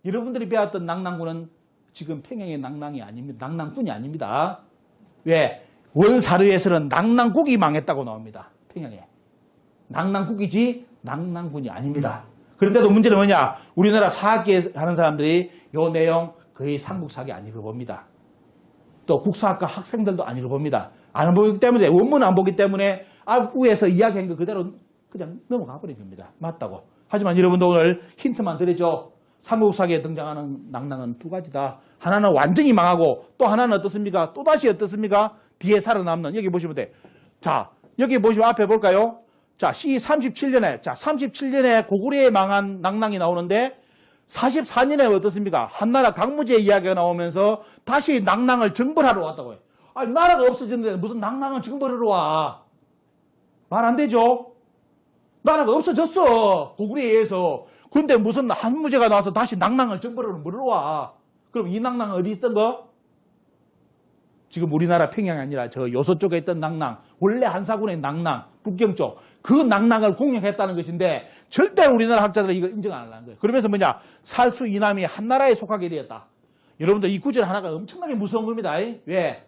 A: 여러분들이 배웠던 낭낭군은 지금 평양의 낭낭이 아닙니다. 낭낭군이 아닙니다. 왜? 원사료에서는 낭낭국이 망했다고 나옵니다. 평양에. 낭낭국이지 낭낭군이 아닙니다. 그런데도 문제는 뭐냐? 우리나라 사학계 하는 사람들이 이 내용 거의 삼국사기 안 읽어봅니다. 또 국사학과 학생들도 안 읽어봅니다. 안 보기 때문에 원문 안 보기 때문에 앞부에서 이야기한 거 그대로 그냥 넘어가 버린 겁니다. 맞다고. 하지만 여러분도 오늘 힌트만 드리죠. 삼국사기에 등장하는 낭낭은 두 가지다. 하나는 완전히 망하고 또 하나는 어떻습니까? 또다시 어떻습니까? 뒤에 살아남는. 여기 보시면 돼. 자, 여기 보시면 앞에 볼까요? 자, C37년에, 자, 37년에 고구려에 망한 낭낭이 나오는데 44년에 어떻습니까? 한나라 강무제 이야기가 나오면서 다시 낭낭을 정벌하러 왔다고 해요. 아니, 나라가 없어졌는데 무슨 낭낭을 정벌하러 와? 말 안 되죠? 나라가 없어졌어. 고구려에 의해서. 근데 무슨 한무제가 나와서 다시 낭낭을 정벌하러 뭐러 와? 그럼 이 낭낭은 어디 있던 거? 지금 우리나라 평양이 아니라 저 요소 쪽에 있던 낭낭, 원래 한사군의 낭낭, 북경 쪽, 그 낭낭을 공략했다는 것인데 절대로 우리나라 학자들은 이걸 인정 안 하는 거예요. 그러면서 뭐냐? 살수 이남이 한나라에 속하게 되었다. 여러분들 이 구절 하나가 엄청나게 무서운 겁니다. 왜?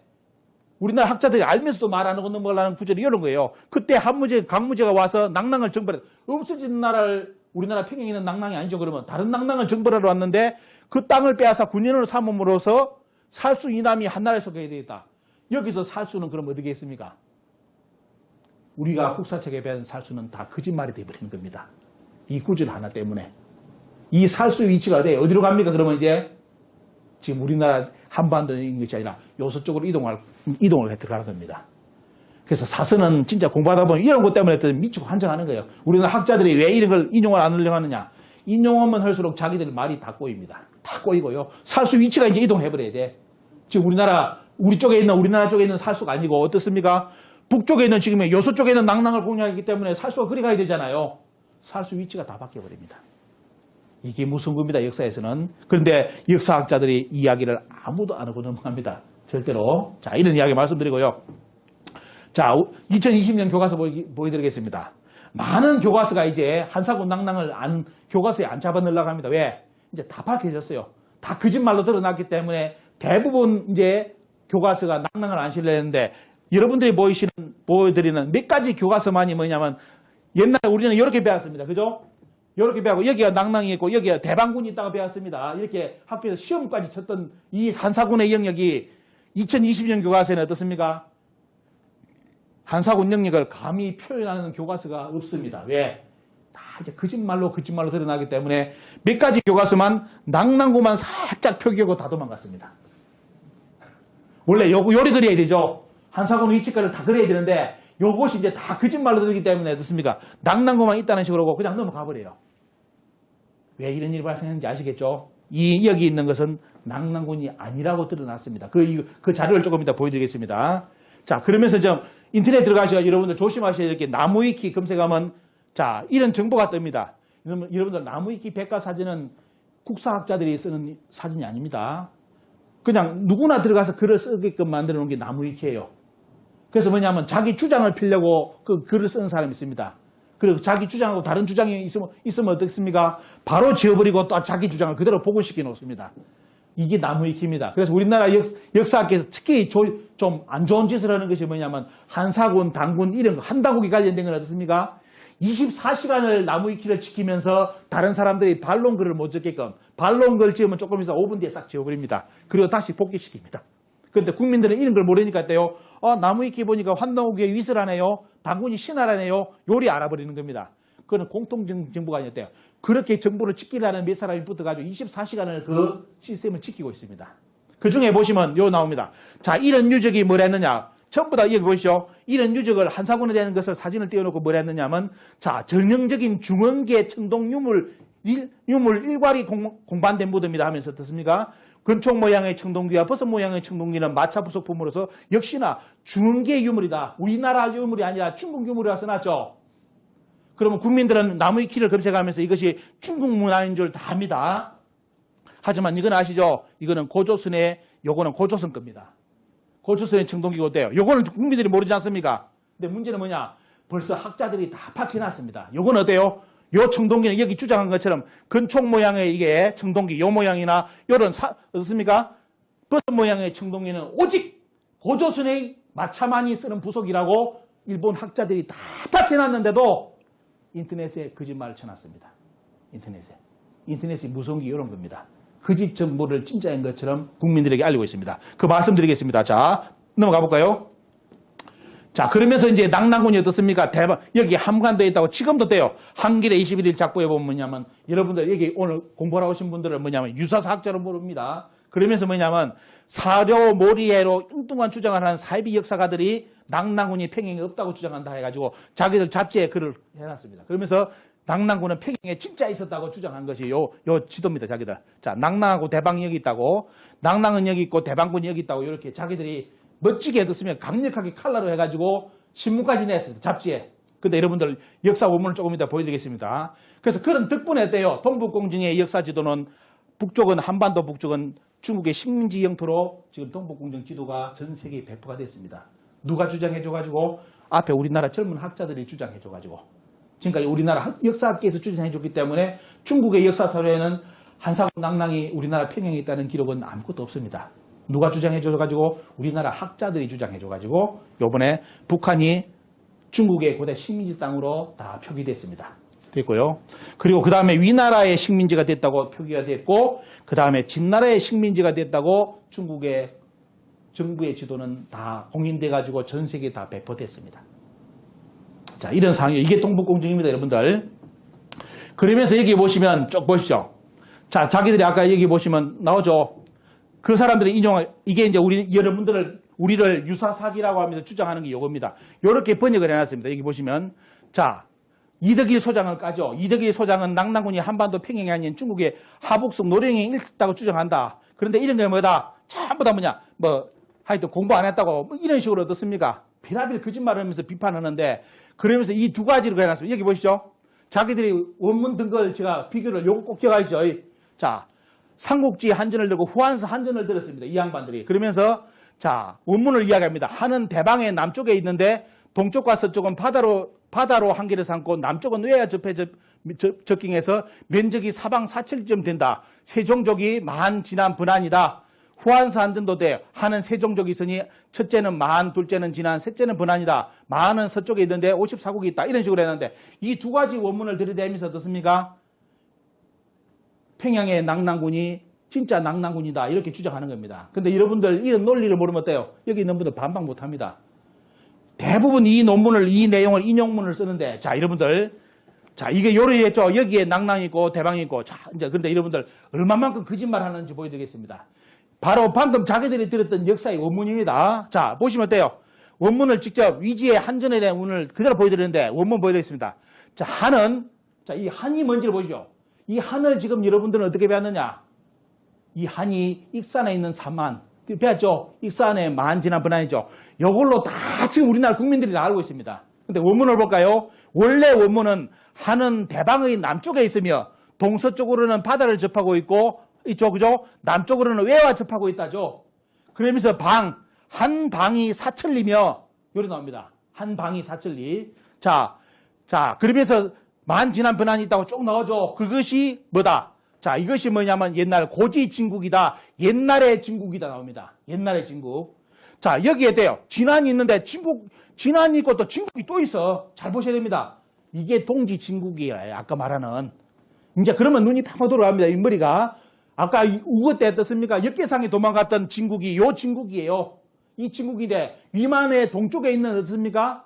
A: 우리나라 학자들이 알면서도 말 안 하고 넘어가려는 구절이 이런 거예요. 그때 한무제, 강무제가 와서 낭낭을 정벌해. 없어진 나라를 우리나라 평양에 있는 낭낭이 아니죠. 그러면 다른 낭낭을 정벌하러 왔는데 그 땅을 빼앗아 군인으로 삼음으로써 살수 이남이 한나라에 속하게 되었다. 여기서 살수는 그럼 어떻게 했습니까? 우리가 국사책에 배운 살수는 다 거짓말이 되어버리는 겁니다. 이 구절 하나 때문에. 이 살수의 위치가 어디로 갑니까? 그러면 이제 지금 우리나라 한반도인 것이 아니라 요소 쪽으로 이동을 해 들어가는 겁니다. 그래서 사서는 진짜 공부하다 보면 이런 것 때문에 미치고 환장하는 거예요. 우리나라 학자들이 왜 이런 걸 인용을 안 하려고 하느냐. 인용하면 할수록 자기들 말이 다 꼬입니다. 다 꼬이고요. 살수 위치가 이제 이동해버려야 돼. 지금 우리 쪽에 있는, 우리나라 쪽에 있는 살수가 아니고 어떻습니까? 북쪽에 있는 지금 요소 쪽에 있는 낭낭을 공략하기 때문에 살수가 그리 가야 되잖아요. 살수 위치가 다 바뀌어버립니다. 이게 무슨 겁니다, 역사에서는. 그런데 역사학자들이 이야기를 아무도 안 하고 넘어갑니다. 절대로. 자, 이런 이야기 말씀드리고요. 자, 2020년 교과서 보여드리겠습니다. 많은 교과서가 이제 한사군 낭낭을 교과서에 안 잡아넣으려고 합니다. 왜? 이제 다 밝혀졌어요. 다 거짓말로 드러났기 때문에 대부분 이제 교과서가 낭낭을 안 실렸는데 여러분들이 보여드리는 몇 가지 교과서만이 뭐냐면 옛날에 우리는 이렇게 배웠습니다. 그죠? 이렇게 배우고 여기가 낭낭이 있고 여기가 대방군이 있다고 배웠습니다. 이렇게 학교에서 시험까지 쳤던 이 한사군의 영역이 2020년 교과서에는 어떻습니까? 한사군 영역을 감히 표현하는 교과서가 없습니다. 왜? 다 이제 거짓말로 드러나기 때문에 몇 가지 교과서만 낭낭구만 살짝 표기하고 다 도망갔습니다. 원래 요리 그려야 되죠. 한사군 위치가를 다 그려야 되는데 요것이 이제 다 거짓말로 들기 때문에 어떻습니까? 낭낭구만 있다는 식으로 하고 그냥 넘어가 버려요. 왜 이런 일이 발생했는지 아시겠죠? 여기 있는 것은 낭낭군이 아니라고 드러났습니다. 그 자료를 조금 이따 보여드리겠습니다. 자, 그러면서 좀 인터넷 들어가셔서 여러분들 조심하셔야 될 게 나무위키 검색하면 자, 이런 정보가 뜹니다. 여러분들 나무위키 백과사전은 국사학자들이 쓰는 사전이 아닙니다. 그냥 누구나 들어가서 글을 쓰게끔 만들어 놓은 게 나무위키예요. 그래서 뭐냐면 자기 주장을 펴려고 그 글을 쓰는 사람이 있습니다. 그리고 자기 주장하고 다른 주장이 있으면 어떻습니까? 바로 지워버리고 또 자기 주장을 그대로 복원시켜 놓습니다. 이게 나무위키입니다. 그래서 우리나라 역사학계에서 특히 좀 안 좋은 짓을 하는 것이 뭐냐면 한사군, 당군 이런 거, 한다국이 관련된 건 어떻습니까? 24시간을 나무위키를 지키면서 다른 사람들이 반론글을 못 적게끔 반론글 지으면 조금 있어 5분 뒤에 싹 지워버립니다. 그리고 다시 복귀시킵니다. 그런데 국민들은 이런 걸 모르니까 어때요? 나무위키 보니까 한다국이 위설하네요. 당군이 신하라네요. 요리 알아버리는 겁니다. 그거는 공통정부가 아니었대요. 그렇게 정부를 지키려는 몇 사람이 붙어가지고 24시간을 그 시스템을 지키고 있습니다. 그 중에 보시면 요 나옵니다. 자, 이런 유적이 뭘 했느냐. 전부 다 여기 보시죠. 이런 유적을 한사군에 대한 것을 사진을 띄워놓고 뭘 했느냐면, 자, 전형적인 중원계 청동 유물 일괄이 공반된 무덤이다 하면서 어떻습니까? 근총 모양의 청동기와 버섯 모양의 청동기는 마차 부속품으로서 역시나 중원계 유물이다. 우리나라 유물이 아니라 중국 유물이라 써놨죠. 그러면 국민들은 나무위키를 검색하면서 이것이 중국 문화인 줄 다 압니다. 하지만 이건 아시죠? 이거는 고조선의, 요거는 고조선 겁니다. 고조선의 청동기가 어때요? 요거는 국민들이 모르지 않습니까? 근데 문제는 뭐냐? 벌써 학자들이 다 밝혀놨습니다. 요건 어때요? 요 청동기는 여기 주장한 것처럼 근총 모양의 이게 청동기, 요 모양이나 요런 어떻습니까? 버섯 모양의 청동기는 오직 고조선의 마차만이 쓰는 부속이라고 일본 학자들이 다 밝혀놨는데도 인터넷에 거짓말을 쳐놨습니다. 인터넷이 무성기 이런 겁니다. 거짓 정보를 진짜인 것처럼 국민들에게 알리고 있습니다. 그 말씀드리겠습니다. 자, 넘어가 볼까요? 자, 그러면서 이제 낙랑군이 어떻습니까? 대박. 여기 함관도에 있다고 지금도 돼요. 한길의 21일 작보에 보면 뭐냐면, 여러분들 여기 오늘 공부하러 오신 분들은 뭐냐면 유사사학자로 모릅니다. 그러면서 뭐냐면, 사료 모리해로 뚱뚱한 주장을 하는 사이비 역사가들이 낙랑군이 평양에 없다고 주장한다 해가지고 자기들 잡지에 글을 해놨습니다. 그러면서 낙랑군은 평양에 진짜 있었다고 주장한 것이 요 지도입니다, 자기들. 자, 낙랑하고 대방이 여기 있다고, 낙랑은 여기 있고 대방군이 여기 있다고 이렇게 자기들이 멋지게 해뒀으면 강력하게 칼라로 해가지고 신문까지 냈습니다, 잡지에. 근데 여러분들 역사 원문을 조금 이따 보여드리겠습니다. 그래서 그런 덕분에 어때요? 동북공정의 역사 지도는 북쪽은 한반도 북쪽은 중국의 식민지 영토로 지금 동북공정 지도가 전 세계에 배포가 됐습니다. 누가 주장해줘가지고? 앞에 우리나라 젊은 학자들이 주장해줘가지고. 지금까지 우리나라 역사학계에서 주장해줬기 때문에 중국의 역사사료에는 한사군 낙랑이 우리나라 평양에 있다는 기록은 아무것도 없습니다. 누가 주장해줘가지고? 우리나라 학자들이 주장해줘가지고 요번에 북한이 중국의 고대 식민지 땅으로 다 표기됐습니다. 됐고요. 그리고 그 다음에 위나라의 식민지가 됐다고 표기가 됐고, 그 다음에 진나라의 식민지가 됐다고 중국의 정부의 지도는 다 공인돼가지고 전 세계에 다 배포됐습니다. 자, 이런 상황이에요. 이게 동북공정입니다, 여러분들. 그러면서 여기 보시면 쭉 보십시오. 자, 자기들이 아까 여기 보시면 나오죠. 그 사람들이 인용한, 이게 이제 우리를 유사사기라고 하면서 주장하는 게 요겁니다. 요렇게 번역을 해놨습니다. 여기 보시면. 자, 이덕일 소장을 까죠. 이덕일 소장은 낙랑군이 한반도 평양이 아닌 중국의 하북성 노령에 있다고 주장한다. 그런데 이런 게 뭐다? 전부 다 뭐냐? 하여튼 공부 안 했다고 이런 식으로 어떻습니까? 비라빌 거짓말을 하면서 비판하는데, 그러면서 이 두 가지로 해놨습니다. 여기 보시죠. 자기들이 원문 든 걸 제가 비교를 요거 꼭 기억하시죠. 자, 삼국지 한전을 들고 후한서 한전을 들었습니다. 이 양반들이. 그러면서 자, 원문을 이야기합니다. 한은 대방의 남쪽에 있는데 동쪽과 서쪽은 바다로 한계를 삼고 남쪽은 외야 접해 접경해서 면적이 사방 4,000점 된다. 세종족이 만 진한 번안이다. 후한서 한전도 돼. 한은 세종족이 있으니 첫째는 만, 둘째는 진한, 셋째는 번안이다. 만은 서쪽에 있는데 54국이 있다. 이런 식으로 했는데 이 두 가지 원문을 들이대면서 어떻습니까? 평양의 낙랑군이 진짜 낙랑군이다. 이렇게 주장하는 겁니다. 근데 여러분들 이런 논리를 모르면 어때요? 여기 있는 분들 반박 못합니다. 대부분 이 논문을, 이 내용을 인용문을 쓰는데, 자, 여러분들, 자, 이게 요리했죠. 여기에 낙랑이 있고 대방이 있고. 자, 이제 그런데 여러분들 얼마만큼 거짓말 하는지 보여드리겠습니다. 바로 방금 자기들이 들었던 역사의 원문입니다. 자, 보시면 어때요? 원문을 직접 위지의 한전에 대한 원문을 그대로 보여드리는데, 원문 보여드리겠습니다. 자, 한은, 자, 이 한이 뭔지를 보시죠. 이 한을 지금 여러분들은 어떻게 배웠느냐? 이 한이 익산에 있는 산만. 배웠죠? 익산에 만 진한 번안이죠. 이걸로 다 지금 우리나라 국민들이 다 알고 있습니다. 근데 원문을 볼까요? 원래 원문은 한은 대방의 남쪽에 있으며 동서쪽으로는 바다를 접하고 있고, 있죠, 그죠? 남쪽으로는 외와 접하고 있다죠. 그러면서 한 방이 사천리며, 요리 나옵니다. 한 방이 사천리. 자, 그러면서 만진한 번안이 있다고 쭉 나오죠. 그것이 뭐다? 자, 이것이 뭐냐면 옛날 고지 진국이다. 옛날의 진국이다 나옵니다. 옛날의 진국. 자, 여기에 돼요. 진안이 있는데 진안이 있고 또 진국이 또 있어. 잘 보셔야 됩니다. 이게 동지 진국이에요. 아까 말하는. 이제 그러면 눈이 팍 돌아갑니다. 이 머리가. 아까 우거 때 어떻습니까? 역계상에 도망갔던 진국이 요 진국이에요. 이 진국인데 위만의 동쪽에 있는 어떻습니까?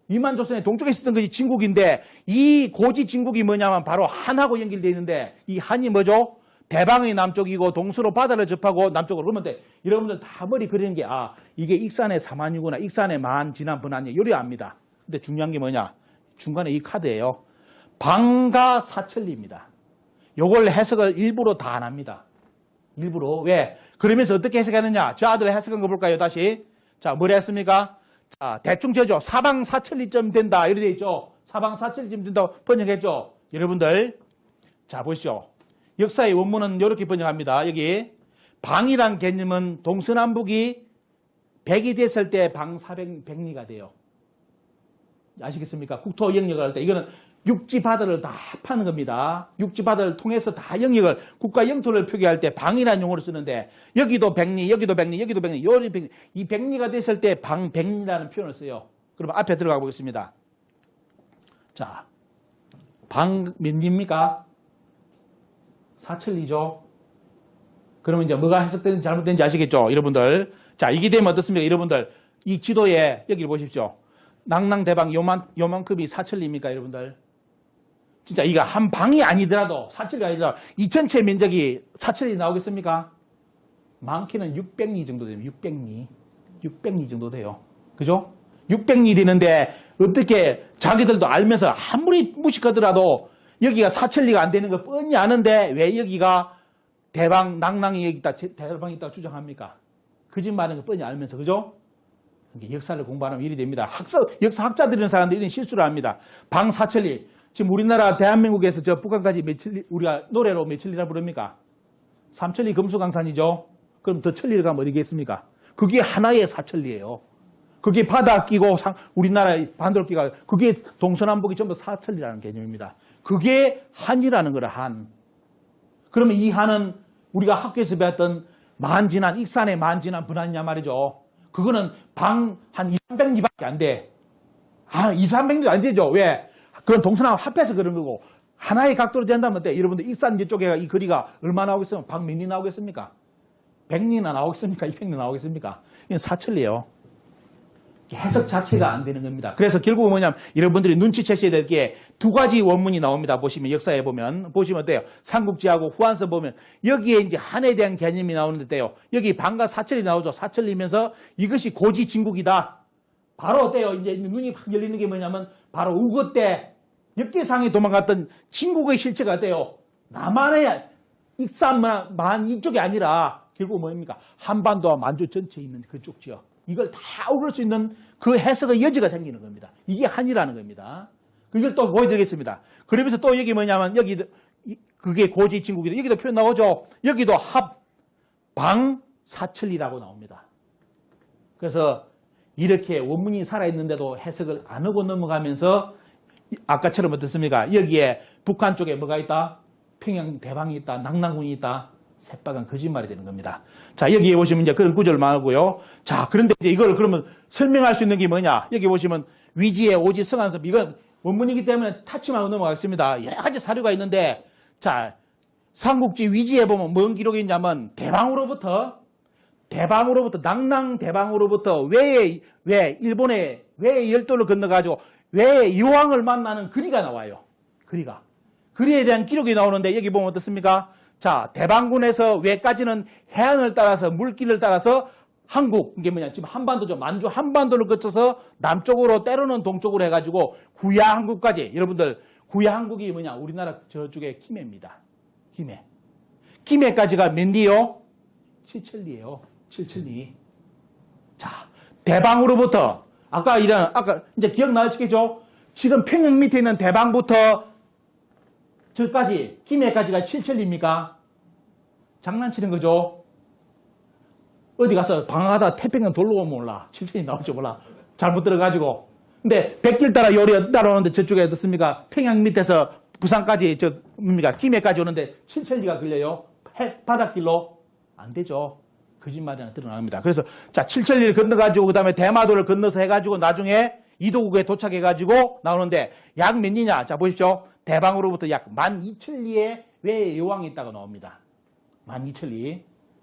A: 위만 조선의 동쪽에 있었던 것이 진국인데 이 고지 진국이 뭐냐면 바로 한하고 연결되어 있는데 이 한이 뭐죠? 대방의 남쪽이고 동서로 바다를 접하고 남쪽으로 그러면 돼. 여러분들 다 머리 그리는 게 이게 익산의 사만이구나. 익산의 만, 진안, 번안이 요리 압니다. 근데 중요한 게 뭐냐? 중간에 이 카드예요. 방가 사천리입니다. 요걸 해석을 일부러 다 안 합니다. 일부러. 왜? 그러면서 어떻게 해석하느냐? 저 아들 해석한 거 볼까요? 다시. 자, 뭐라 했습니까? 자, 대충 저죠. 사방 사천리쯤 된다. 이렇게 돼 있죠. 사방 사천리쯤 된다고 번역했죠. 여러분들. 자, 보시죠. 역사의 원문은 이렇게 번역합니다. 여기. 방이란 개념은 동서남북이 100이 됐을 때 방사백리가 돼요. 아시겠습니까? 국토 영역을 할 때. 이거는 육지 바다를 다 파는 겁니다. 육지 바다를 통해서 다 영역을 국가 영토를 표기할 때 방이라는 용어를 쓰는데 여기도 백리, 여기도 백리, 여기도 백리, 요리 백리. 이 백리가 됐을 때 방백리라는 표현을 써요. 그럼 앞에 들어가 보겠습니다. 자, 방 몇 리입니까? 사천리죠. 그러면 이제 뭐가 해석되는지 잘못된지 아시겠죠? 여러분들. 자, 이게 되면 어떻습니까? 여러분들. 이 지도에 여기를 보십시오. 낭낭대방 요만큼이 사천리입니까? 여러분들. 진짜 이거 한 방이 아니더라도 사천리가 아니더라도 이 전체 면적이 사천리 나오겠습니까? 많게는 600리 정도 됩니다. 600리 정도 돼요. 그죠? 600리 되는데 어떻게 자기들도 알면서 아무리 무식하더라도 여기가 사천리가 안 되는 거 뻔히 아는데 왜 여기가 대방 낭낭이 여기 있다 대방이 있다고 주장합니까? 거짓말하는 거 뻔히 알면서. 그죠? 역사를 공부하면 일이 됩니다. 역사학자들이라는 사람들이 이런 실수를 합니다. 방사천리. 지금 우리나라 대한민국에서 저 북한까지 우리가 노래로 몇 천리라 부릅니까? 삼천리 금수강산이죠. 그럼 더 천리를 가면 어디겠습니까? 그게 하나의 사천리예요. 그게 바다 끼고 우리나라 반도를 끼고 그게 동서남북이 전부 사천리라는 개념입니다. 그게 한이라는 거라 한. 그러면 이 한은 우리가 학교에서 배웠던 만진한 익산의 만진한 분한이냐 말이죠. 그거는 방 한 2, 300리밖에 안 돼. 2, 300리도 안 되죠. 왜? 그건 동서남 합해서 그런 거고 하나의 각도로 된다면 어때? 여러분들 익산 이쪽에 이 거리가 얼마 나오겠어요? 방 몇 리 나오겠습니까? 100리나 나오겠습니까? 200리 나오겠습니까? 이건 사천리예요. 해석 자체가 안 되는 겁니다. 그래서 결국은 뭐냐면 여러분들이 눈치채셔야 될 게 두 가지 원문이 나옵니다. 보시면 역사에 보시면 어때요? 삼국지하고 후한서 보면 여기에 이제 한에 대한 개념이 나오는데요. 여기 방과 사천리 나오죠. 사천리면서 이것이 고지 진국이다. 바로 어때요? 이제 눈이 확 열리는 게 뭐냐면 바로 우거 때 역계상에 도망갔던 진국의 실체가 어때요? 남한의 익산만 이쪽이 아니라 결국 뭡니까? 한반도와 만주 전체에 있는 그쪽 지역. 이걸 다 오를 수 있는 그 해석의 여지가 생기는 겁니다. 이게 한이라는 겁니다. 이걸 또 보여드리겠습니다. 그러면서 또 여기 뭐냐면 여기 그게 고지 진국이다. 여기도 표현 나오죠. 여기도 합방사천리라고 나옵니다. 그래서 이렇게 원문이 살아있는데도 해석을 안 하고 넘어가면서 아까처럼 어떻습니까? 여기에 북한 쪽에 뭐가 있다? 평양 대방이 있다. 낙랑군이 있다. 새빨간 거짓말이 되는 겁니다. 자, 여기에 보시면 이제 그런 구절 많고요. 자, 그런데 이제 이걸 그러면 설명할 수 있는 게 뭐냐? 여기 보시면 위지의 오지 성한섭. 이건 원문이기 때문에 타치만 넘어가겠습니다. 여러 가지 사료가 있는데, 자, 삼국지 위지에 보면 뭔 기록이 있냐면, 대방으로부터 낙랑 대방으로부터 왜 일본에 왜 열도를 건너가지고 왜 여왕을 만나는 거리가 나와요. 거리에 대한 기록이 나오는데 여기 보면 어떻습니까? 자, 대방군에서 외까지는 해안을 따라서 물길을 따라서 한국, 이게 뭐냐, 지금 한반도죠. 만주 한반도를 거쳐서 남쪽으로 때로는 동쪽으로 해가지고 구야 한국까지. 여러분들, 구야 한국이 뭐냐, 우리나라 저쪽에 김해입니다. 김해까지가 몇 리요? 7천리예요. 7천리. 자, 대방으로부터 아까 이제 기억나시겠죠? 지금 평양 밑에 있는 대방부터 저까지 김해까지가 7천리입니까? 장난치는 거죠. 어디 가서 방황하다 태평양 돌로 오면 몰라. 7천리 나올지 몰라. 잘못 들어가지고. 근데 백길 따라 요리 따라오는데 저쪽에 어떻습니까? 평양 밑에서 부산까지 뭡니까? 김해까지 오는데 7천리가 걸려요. 바닷길로 안 되죠. 거짓말이 하나 드러납니다. 그래서 자 7천리를 건너가지고 그다음에 대마도를 건너서 해가지고 나중에 이도국에 도착해가지고 나오는데 약 몇 리냐? 자 보십시오. 대방으로부터 약 12,000리의 외의 여왕이 있다고 나옵니다. 12,000리.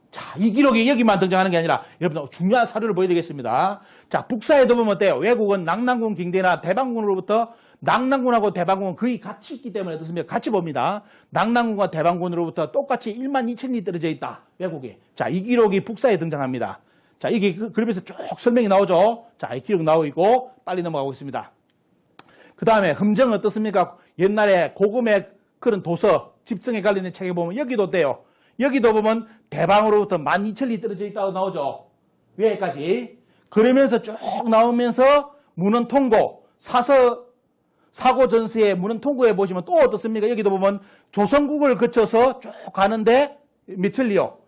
A: 자, 이 기록이 여기만 등장하는 게 아니라 여러분 중요한 사료를 보여드리겠습니다. 자, 북사에도 보면 어때요? 외국은 낙랑군 경대나 대방군으로부터 낙랑군하고 대방군은 거의 같이 있기 때문에 어떻습니까? 같이 봅니다. 낙랑군과 대방군으로부터 똑같이 12,000리 떨어져 있다. 외국에. 자, 이 기록이 북사에 등장합니다. 자, 이게 그러면서 쭉 설명이 나오죠. 자, 이 기록 나오고 있고 빨리 넘어가보겠습니다. 그 다음에 흠정은 어떻습니까? 옛날에 고금의 그런 도서, 집성에 관련된 책에 보면 여기도 어때요? 여기도 보면 대방으로부터 12,000리 떨어져 있다고 나오죠. 위에까지. 그러면서 쭉 나오면서 문헌통고, 사고 전서의 문헌통고에 보시면 또 어떻습니까? 여기도 보면 조선국을 거쳐서 쭉 가는데 몇 천리요?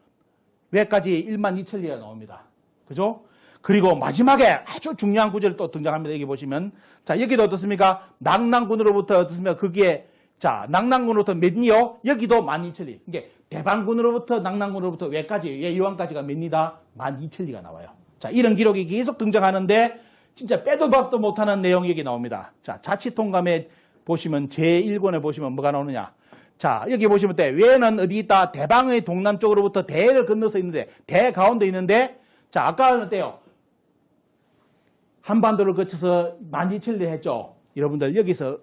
A: 위에까지 12,000리가 나옵니다. 그죠? 그리고 마지막에 아주 중요한 구절이 또 등장합니다. 여기 보시면. 자, 여기도 어떻습니까? 낙랑군으로부터 어떻습니까? 거기에, 자, 낙랑군으로부터 몇 리요? 여기도 12,000리. 이게 대방군으로부터 낙랑군으로부터 외까지, 여왕까지가 몇 리다? 12,000리가 나와요. 자, 이런 기록이 계속 등장하는데, 진짜 빼도 박도 못하는 내용이 여기 나옵니다. 자, 자치통감에 보시면, 제1권에 보시면 뭐가 나오느냐. 자, 여기 보시면 때, 외는 어디 있다? 대방의 동남쪽으로부터 대를 건너서 있는데, 대 가운데 있는데, 자, 아까는 어때요? 한반도를 거쳐서 12,000리 했죠. 여러분들 여기서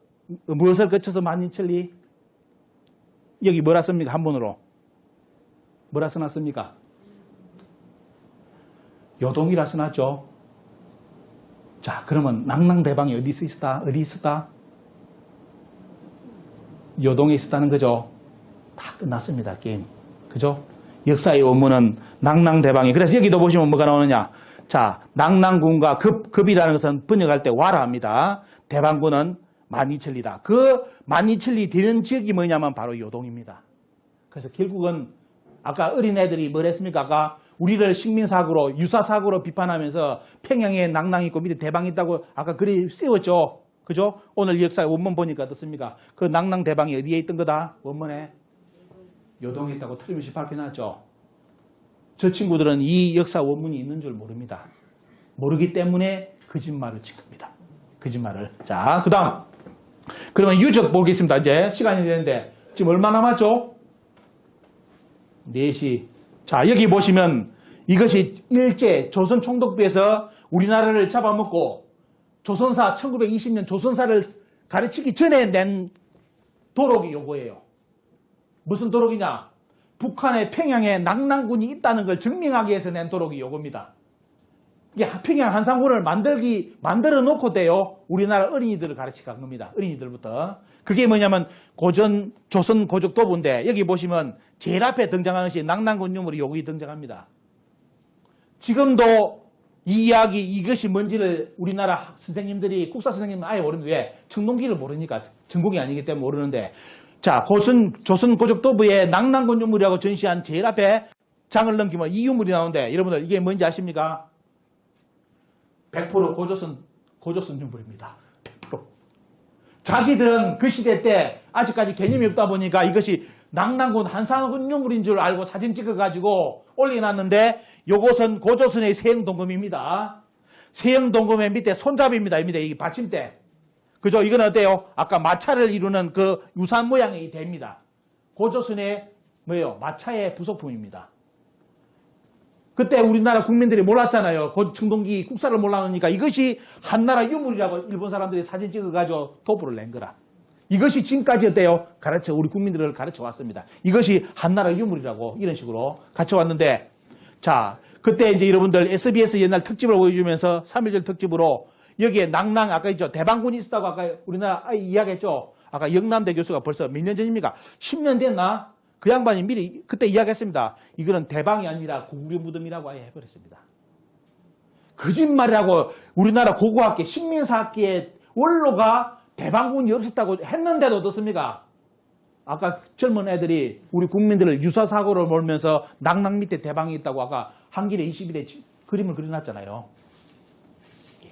A: 무엇을 거쳐서 12,000리? 여기 뭐라 씁니까? 한문으로. 뭐라 써놨습니까? 요동이라 써놨죠. 자, 그러면 낙랑대방이 어디 있었다? 어디 있었다? 요동에 있었다는 거죠. 다 끝났습니다. 게임. 그죠? 역사의 원문은 낙랑대방이. 그래서 여기도 보시면 뭐가 나오느냐. 자, 낙랑군과 급이라는 것은 번역할 때 와라 합니다. 대방군은 12,000리다. 그 12,000리 되는 지역이 뭐냐면 바로 요동입니다. 그래서 결국은 아까 어린애들이 뭘 했습니까? 아까 우리를 식민사고로 유사사고로 비판하면서 평양에 낙랑이 있고 밑에 대방이 있다고 아까 글이 씌웠죠. 그죠? 오늘 역사의 원문 보니까 어떻습니까? 그 낙랑대방이 어디에 있던 거다? 원문에 요동에 있다고 틀림없이 밝혀놨죠. 저 친구들은 이 역사 원문이 있는 줄 모릅니다. 모르기 때문에 거짓말을 친 겁니다. 거짓말을. 자, 그 다음. 그러면 유적 보겠습니다. 이제 시간이 되는데 지금 얼마 남았죠? 4시. 자, 여기 보시면 이것이 일제 조선 총독부에서 우리나라를 잡아먹고 조선사 1920년 조선사를 가르치기 전에 낸 도록이 요거예요. 무슨 도록이냐? 북한의 평양에 낙랑군이 있다는 걸 증명하기 위해서 낸 도록이 요겁니다. 이게 평양 한상군을 만들어 놓고 돼요. 우리나라 어린이들을 가르치게 한 겁니다. 어린이들부터. 그게 뭐냐면 조선 고족도부인데 여기 보시면 제일 앞에 등장하는 것이 낙랑군 유물이 여기 등장합니다. 지금도 이 이야기 이것이 뭔지를 우리나라 선생님들이 국사 선생님은 아예 모르는데 왜? 청동기를 모르니까 전공이 아니기 때문에 모르는데 자, 조선 고족도부의 낙랑군 유물이라고 전시한 제일 앞에 장을 넘기면 이 유물이 나오는데 여러분들 이게 뭔지 아십니까? 100% 고조선 유물입니다. 100%. 자기들은 그 시대 때 아직까지 개념이 없다 보니까 이것이 낙랑군 한상군 유물인 줄 알고 사진 찍어가지고 올려놨는데 요것은 고조선의 세형동금입니다. 세형동금의 밑에 손잡이입니다. 밑에 이 받침대. 그죠? 이건 어때요? 아까 마차를 이루는 그 유산 모양이 됩니다. 고조선의 뭐예요? 마차의 부속품입니다. 그때 우리나라 국민들이 몰랐잖아요. 청동기 국사를 몰랐으니까 이것이 한나라 유물이라고 일본 사람들이 사진 찍어가지고 도부를 낸 거라. 이것이 지금까지 어때요? 우리 국민들을 가르쳐 왔습니다. 이것이 한나라 유물이라고 이런 식으로 가르쳐 왔는데 자, 그때 이제 여러분들 SBS 옛날 특집을 보여주면서 3.1절 특집으로 여기에 낙랑 아까 있죠. 대방군이 있었다고 아까 우리나라 이야기했죠. 아까 영남대 교수가 벌써 몇 년 전입니까? 10년 됐나? 그 양반이 미리 그때 이야기했습니다. 이거는 대방이 아니라 고구려 무덤이라고 아예 해버렸습니다. 거짓말이라고 우리나라 고고학계 식민사학계의 원로가 대방군이 없었다고 했는데도 어떻습니까? 아까 젊은 애들이 우리 국민들을 유사사고를 몰면서 낙랑 밑에 대방이 있다고 아까 한길에 20일에 그림을 그려놨잖아요.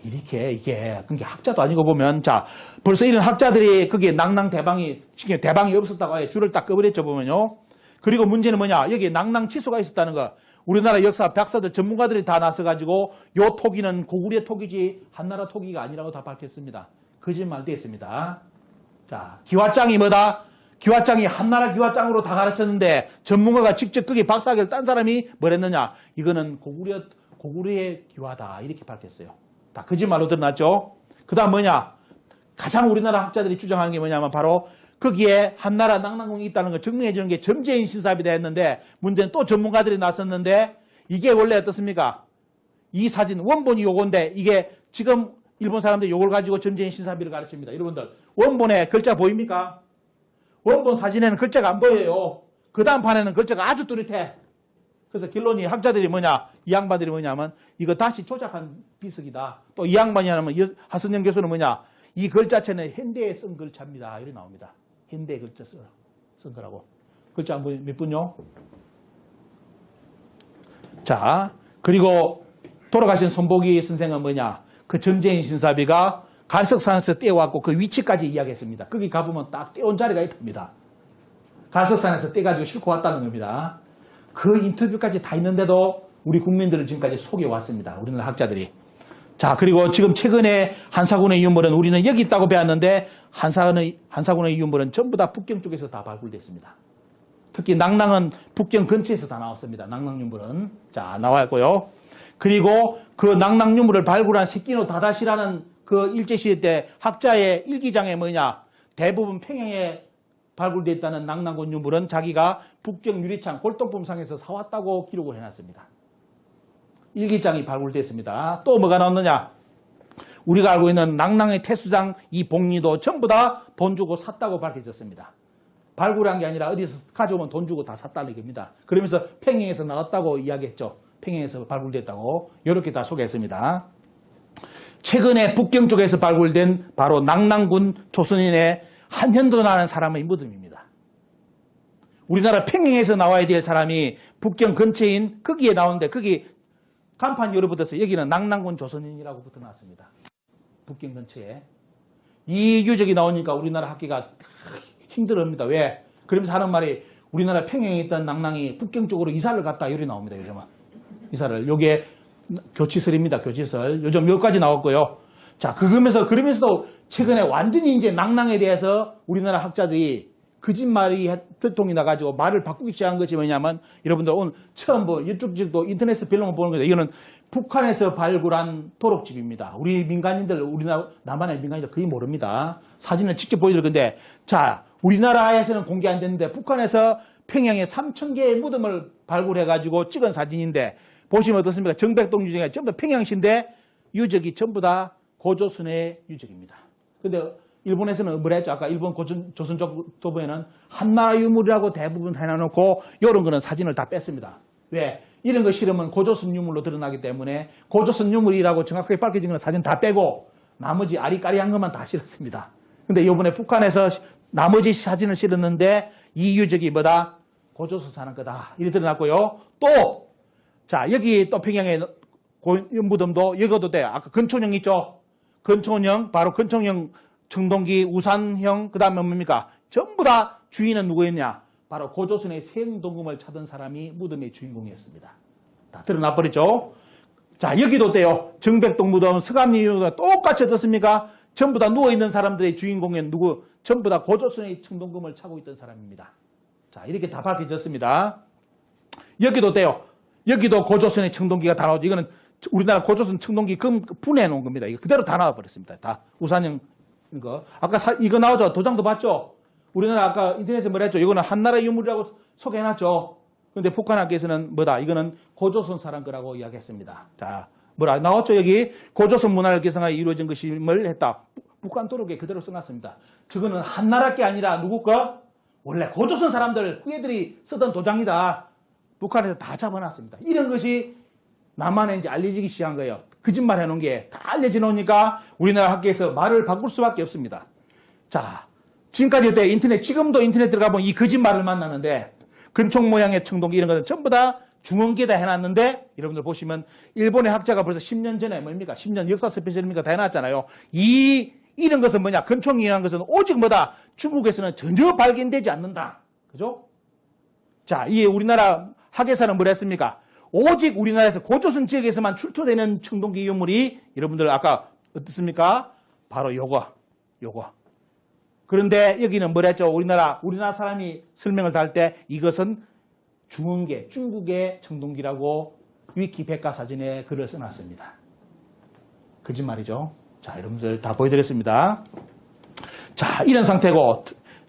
A: 이렇게, 이게, 그게 학자도 아니고 보면, 자, 벌써 이런 학자들이 거기에 낭낭 대방이 없었다고 아예 줄을 딱 꺼버렸죠, 보면요. 그리고 문제는 뭐냐, 여기에 낭낭 치수가 있었다는 거. 우리나라 역사 박사들, 전문가들이 다 나서가지고, 요 토기는 고구려 토기지, 한나라 토기가 아니라고 다 밝혔습니다. 거짓말 됐습니다. 자, 기와장이 뭐다? 기와장이 한나라 기와장으로 다 가르쳤는데, 전문가가 직접 거기에 박사학위를 딴 사람이 뭐랬느냐? 이거는 고구려의 기와다. 이렇게 밝혔어요. 다 거짓말로 드러났죠. 그 다음 뭐냐? 가장 우리나라 학자들이 주장하는 게 뭐냐면 바로 거기에 한나라 낭낭궁이 있다는 걸 증명해 주는 게 점재인 신사비다 했는데 문제는 또 전문가들이 나섰는데 이게 원래 어떻습니까? 이 사진 원본이 요건데 이게 지금 일본 사람들이 요걸 가지고 점재인 신사비를 가르칩니다. 여러분들 원본에 글자 보입니까? 원본 사진에는 글자가 안 보여요. 그 다음 판에는 글자가 아주 뚜렷해. 그래서 결론이 학자들이 뭐냐, 이 양반들이 뭐냐면 이거 다시 조작한 비석이다. 또 이 양반이 하면 하선영 교수는 뭐냐, 이 글자체는 현대에 쓴 글자입니다. 이렇게 나옵니다. 현대 글자 쓴 거라고. 글자 몇 분요? 자, 그리고 돌아가신 손보기 선생은 뭐냐, 그 점재인 신사비가 갈석산에서 떼어왔고 그 위치까지 이야기했습니다. 거기 가보면 딱 떼온 자리가 있답니다. 갈석산에서 떼가지고 싣고 왔다는 겁니다. 그 인터뷰까지 다 있는데도 우리 국민들을 지금까지 속여왔습니다. 우리나라 학자들이. 자, 그리고 지금 최근에 한사군의 유물은 우리는 여기 있다고 배웠는데 한사군의 유물은 전부 다 북경 쪽에서 다 발굴됐습니다. 특히 낭낭은 북경 근처에서 다 나왔습니다. 낭낭 유물은. 자, 나왔고요. 그리고 그 낭낭 유물을 발굴한 세끼노 다다시라는 그 일제시대 때 학자의 일기장에 뭐냐, 대부분 평양에 발굴됐다는 낭낭군 유물은 자기가 북경 유리창 골동품상에서 사왔다고 기록을 해놨습니다. 일기장이 발굴됐습니다. 또 뭐가 나왔느냐? 우리가 알고 있는 낭낭의 태수장 이 봉리도 전부 다 돈 주고 샀다고 밝혀졌습니다. 발굴한 게 아니라 어디서 가져오면 돈 주고 다 샀다는 겁니다. 그러면서 평양에서 나왔다고 이야기했죠. 평양에서 발굴됐다고 이렇게 다 소개했습니다. 최근에 북경 쪽에서 발굴된 바로 낭낭군 조선인의 한현도라는 사람의 무덤입니다. 우리나라 평양에서 나와야 될 사람이 북경 근처인 거기에 나오는데 거기 간판 열어붙어서 여기는 낭낭군 조선인이라고 붙어놨습니다. 북경 근처에. 이 유적이 나오니까 우리나라 학계가 힘들어합니다. 왜? 그러면서 하는 말이 우리나라 평양에 있던 낭낭이 북경 쪽으로 이사를 갔다 이렇게 나옵니다. 요즘은. 이사를. 요게 교치설입니다. 교치설. 요즘 몇 가지 나왔고요. 자, 그러면서도 최근에 완전히 이제 낭낭에 대해서 우리나라 학자들이 거짓말이 들통이 나가지고 말을 바꾸기 시작한 것이 뭐냐면 여러분들 오늘 처음 이쪽도 인터넷에서 별로만 보는 거죠. 이거는 북한에서 발굴한 도록집입니다. 우리 민간인들, 우리나라 남한의 민간인들 거의 모릅니다. 사진을 직접 보여드릴 건데 자, 우리나라에서는 공개 안 됐는데 북한에서 평양에 3,000개의 무덤을 발굴해가지고 찍은 사진인데 보시면 어떻습니까? 정백동 유적이 전부 다 평양시인데 유적이 전부 다 고조선의 유적입니다. 근데 일본에서는 뭐라 했죠? 아까 일본 조선 조보에는 한나라 유물이라고 대부분 해놔놓고 이런 거는 사진을 다 뺐습니다. 왜? 이런 거 실으면 고조선 유물로 드러나기 때문에 고조선 유물이라고 정확하게 밝혀진 건 사진 다 빼고 나머지 아리까리한 것만 다 실었습니다. 근데 이번에 북한에서 나머지 사진을 실었는데 이 유적이 뭐다? 고조선 사는 거다. 이렇게 드러났고요. 또, 자, 여기 또 평양의 무덤도 여기도 돼요. 아까 근촌형 있죠? 근촌형, 바로 근촌형 청동기, 우산형, 그 다음에 뭡니까? 전부 다 주인은 누구였냐? 바로 고조선의 세흥동금을 찾은 사람이 무덤의 주인공이었습니다. 다 드러나 버렸죠? 자, 여기도 돼요. 정백동 무덤, 서감리유가 똑같이 어떻습니까? 전부 다 누워있는 사람들의 주인공은 누구? 전부 다 고조선의 청동금을 차고 있던 사람입니다. 자, 이렇게 다 밝혀졌습니다. 여기도 돼요. 여기도 고조선의 청동기가 다 나오죠. 이거는 우리나라 고조선 청동기 금 분해해 놓은 겁니다. 이거 그대로 다 나와버렸습니다. 다 우산형 이거. 아까 이거 나오죠? 도장도 봤죠? 우리나라 아까 인터넷에 뭐라 했죠? 이거는 한나라 유물이라고 소개해놨죠? 근데 북한 학계에서는 뭐다? 이거는 고조선 사람 거라고 이야기했습니다. 자, 뭐라 나왔죠? 여기 고조선 문화를 개성하여 이루어진 것임을 했다. 북한 도록에 그대로 써놨습니다. 저거는 한나라 게 아니라 누구 거? 원래 고조선 사람들 후예들이 쓰던 도장이다. 북한에서 다 잡아놨습니다. 이런 것이 남한에 이제 알려지기 시작한 거예요. 거짓말 해놓은 게 다 알려져 놓으니까 우리나라 학계에서 말을 바꿀 수밖에 없습니다. 자, 지금까지 지금도 인터넷 들어가보면 이 거짓말을 만나는데 근총 모양의 청동기 이런 것은 전부 다 중원기에다 해놨는데 여러분들 보시면 일본의 학자가 벌써 10년 전에 뭡니까? 10년 역사 스페셜입니까? 다 해놨잖아요. 이런 것은 뭐냐? 근총이라는 것은 오직 뭐다? 중국에서는 전혀 발견되지 않는다. 그죠? 자, 이 우리나라 학예사는 뭘 했습니까? 오직 우리나라에서 고조선 지역에서만 출토되는 청동기 유물이 여러분들 아까 어떻습니까? 바로 요거. 그런데 여기는 뭐랬죠? 우리나라 사람이 설명을 달 때 이것은 중원계, 중국의 청동기라고 위키 백과사전에 글을 써놨습니다. 거짓말이죠. 자, 여러분들 다 보여드렸습니다. 자, 이런 상태고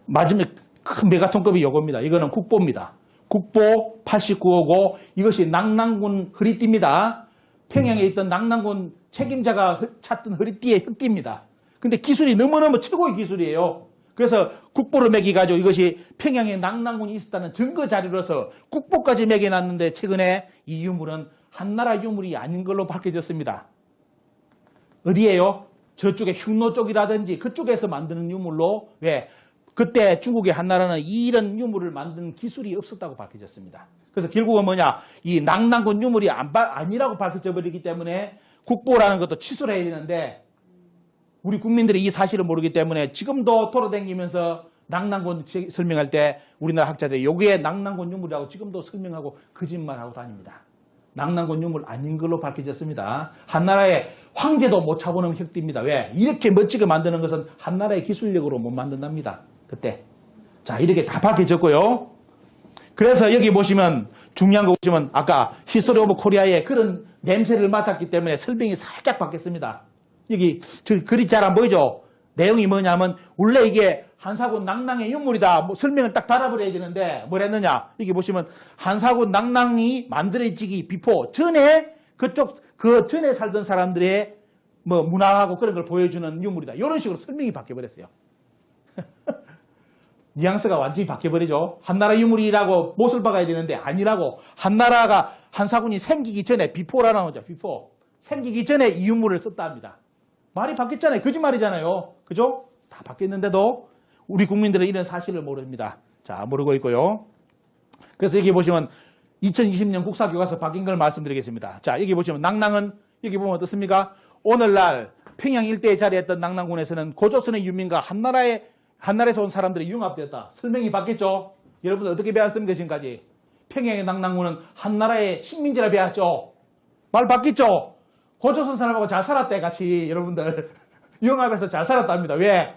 A: 마지막 큰 메가톤급이 요겁니다. 이거는 국보입니다. 국보 89호고 이것이 낙랑군 허리띠입니다. 평양에 있던 낙랑군 책임자가 찾던 허리띠의 흑띠입니다. 근데 기술이 너무너무 최고의 기술이에요. 그래서 국보를 매기가지고 이것이 평양에 낙랑군이 있었다는 증거 자료로서 국보까지 매겨놨는데 최근에 이 유물은 한나라 유물이 아닌 걸로 밝혀졌습니다. 어디에요? 저쪽에 흉노 쪽이라든지 그쪽에서 만드는 유물로 왜? 그때 중국의 한나라는 이런 유물을 만드는 기술이 없었다고 밝혀졌습니다. 그래서 결국은 뭐냐? 이 낙랑군 유물이 아니라고 밝혀져 버리기 때문에 국보라는 것도 취소를 해야 되는데 우리 국민들이 이 사실을 모르기 때문에 지금도 돌아다니면서 낙랑군 설명할 때 우리나라 학자들이 여기에 낙랑군 유물이라고 지금도 설명하고 거짓말하고 다닙니다. 낙랑군 유물 아닌 걸로 밝혀졌습니다. 한나라의 황제도 못 차보는 혁띠입니다. 왜? 이렇게 멋지게 만드는 것은 한나라의 기술력으로 못 만든답니다. 그때. 자, 이렇게 다 밝혀졌고요. 그래서 여기 보시면 중요한 거 보시면 아까 히스토리 오브 코리아의 그런 냄새를 맡았기 때문에 설명이 살짝 바뀌었습니다. 여기 저 글이 잘 안 보이죠? 내용이 뭐냐면 원래 이게 한사군 낙랑의 유물이다. 뭐 설명을 딱 달아버려야 되는데 뭘 했느냐? 여기 보시면 한사군 낙랑이 만들어지기 비포 전에 그 전에 살던 사람들의 뭐 문화하고 그런 걸 보여주는 유물이다. 이런 식으로 설명이 바뀌어버렸어요. 뉘앙스가 완전히 바뀌어버리죠. 한나라 유물이라고 못을 박아야 되는데 아니라고 한나라가 한사군이 생기기 전에 비포라는 거죠. 비포. 생기기 전에 이 유물을 썼다 합니다. 말이 바뀌었잖아요. 거짓말이잖아요. 그죠? 다 바뀌었는데도 우리 국민들은 이런 사실을 모릅니다. 자, 모르고 있고요. 그래서 여기 보시면 2020년 국사교과서 바뀐 걸 말씀드리겠습니다. 자, 여기 보시면 낙랑은 여기 보면 어떻습니까? 오늘날 평양 일대에 자리했던 낙랑군에서는 고조선의 유민과 한나라에서 온 사람들이 융합되었다. 설명이 바뀌었죠? 여러분 어떻게 배웠습니까? 지금까지? 평양의 낙랑군은 한나라의 식민지라 배웠죠? 말 바뀌었죠? 고조선 사람하고 잘 살았대 같이 여러분들 융합해서 잘 살았답니다. 왜?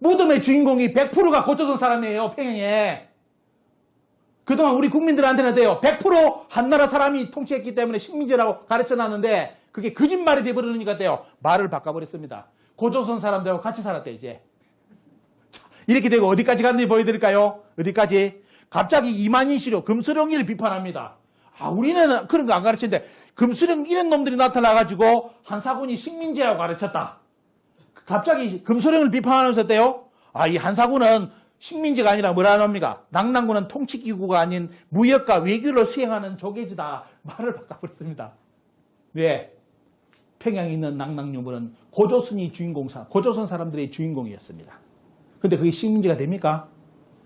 A: 무덤의 주인공이 100%가 고조선 사람이에요. 평양에. 그동안 우리 국민들한테는 돼요. 100% 한나라 사람이 통치했기 때문에 식민지라고 가르쳐놨는데 그게 거짓말이 돼버리니까 돼요. 말을 바꿔버렸습니다. 고조선 사람들하고 같이 살았대 이제. 자, 이렇게 되고 어디까지 갔는지 보여드릴까요? 어디까지? 갑자기 이만희시로 금수령이를 비판합니다. 아, 우리는 그런 거 안 가르치는데 금수령 이런 놈들이 나타나가지고 한사군이 식민지라고 가르쳤다. 갑자기 금수령을 비판하면서 어때요? 아, 이 한사군은 식민지가 아니라 뭐라 합니까? 낙랑군은 통치기구가 아닌 무역과 외교를 수행하는 조계지다. 말을 바꿔버렸습니다. 왜? 평양에 있는 낙랑유물은 고조선 사람들의 주인공이었습니다. 근데 그게 식민지가 됩니까?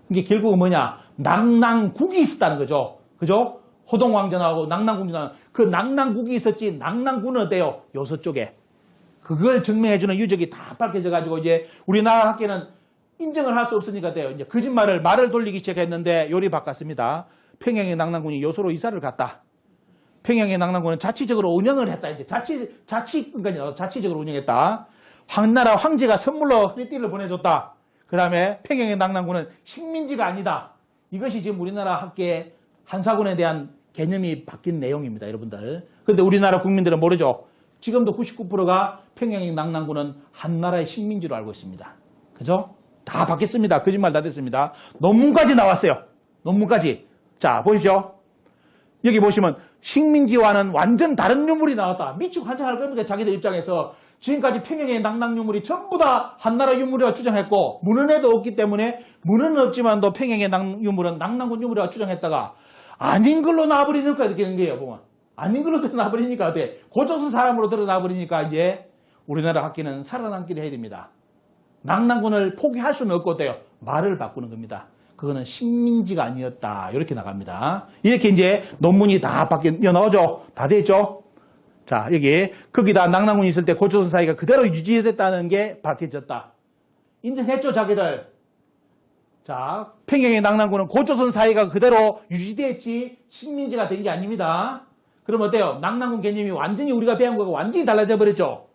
A: 이게 결국은 뭐냐? 낙랑국이 있었다는 거죠. 그죠? 호동왕전하고 낙랑군전하고 그 낙랑국이 있었지 낙랑군은 어때요? 요서 쪽에. 그걸 증명해주는 유적이 다 밝혀져가지고 이제 우리나라 학계는 인정을 할 수 없으니까 돼요. 이제 말을 돌리기 시작했는데 요리 바꿨습니다. 평양의 낙랑군이 요소로 이사를 갔다. 평양의 낙랑군은 자치적으로 운영을 했다. 이제 자치적으로 운영했다. 한나라 황제가 선물로 허리띠를 보내줬다. 그 다음에 평양의 낙랑군은 식민지가 아니다. 이것이 지금 우리나라 학계의 한사군에 대한 개념이 바뀐 내용입니다, 여러분들. 그런데 우리나라 국민들은 모르죠. 지금도 99%가 평양의 낙랑군은 한나라의 식민지로 알고 있습니다. 그죠? 다 바뀌었습니다. 거짓말 다 됐습니다. 논문까지 나왔어요. 논문까지. 자, 보십시오. 여기 보시면 식민지와는 완전 다른 유물이 나왔다. 미치고 환장할 겁니다. 자기들 입장에서. 지금까지 평양의 낙랑 유물이 전부 다 한나라 유물이라고 주장했고 문헌에도 없기 때문에 문헌은 없지만도 평양의 유물은 낙랑군 유물이라고 주장했다가 아닌 걸로 나와버리니까 이렇게 되는 거예요. 보면. 아닌 걸로 드러나버리니까 어때? 고조선 사람으로 드러나버리니까 이제 우리나라 학계는 살아남기를 해야 됩니다. 낙랑군을 포기할 수는 없고 어때요? 말을 바꾸는 겁니다. 그거는 식민지가 아니었다. 이렇게 나갑니다. 이렇게 이제 논문이 다 밖에 나오죠. 다 됐죠. 자, 여기 거기다 낙랑군이 있을 때 고조선 사이가 그대로 유지됐다는 게 밝혀졌다. 인정했죠, 자기들. 자, 평양의 낙랑군은 고조선 사이가 그대로 유지됐지 식민지가 된 게 아닙니다. 그럼 어때요? 낙랑군 개념이 완전히 우리가 배운 거가 완전히 달라져 버렸죠.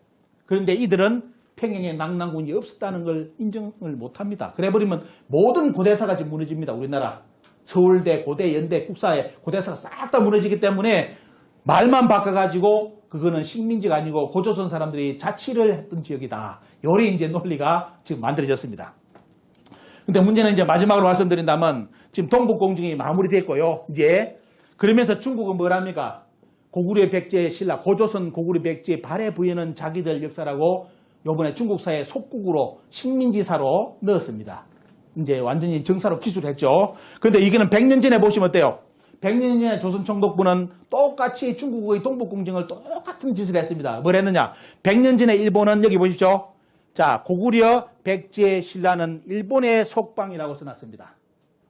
A: 그런데 이들은 평양에 낙랑군이 없었다는 걸 인정을 못합니다. 그래버리면 모든 고대사가 지금 무너집니다. 우리나라 서울대, 고대, 연대, 국사에 고대사가 싹 다 무너지기 때문에 말만 바꿔가지고 그거는 식민지가 아니고 고조선 사람들이 자치를 했던 지역이다. 요리 이제 논리가 지금 만들어졌습니다. 근데 문제는 이제 마지막으로 말씀드린다면 지금 동북공정이 마무리됐고요. 이제 그러면서 중국은 뭘 합니까? 고구려 백제 신라, 고조선 고구려 백제 발해 부여는 자기들 역사라고 요번에 중국사의 속국으로 식민지사로 넣었습니다. 이제 완전히 정사로 기술했죠. 근데 이거는 100년 전에 보시면 어때요? 100년 전에 조선총독부는 똑같이 중국의 동북공정을 똑같은 짓을 했습니다. 뭘 했느냐? 100년 전에 일본은 여기 보십시오. 자, 고구려 백제 신라는 일본의 속방이라고 써놨습니다.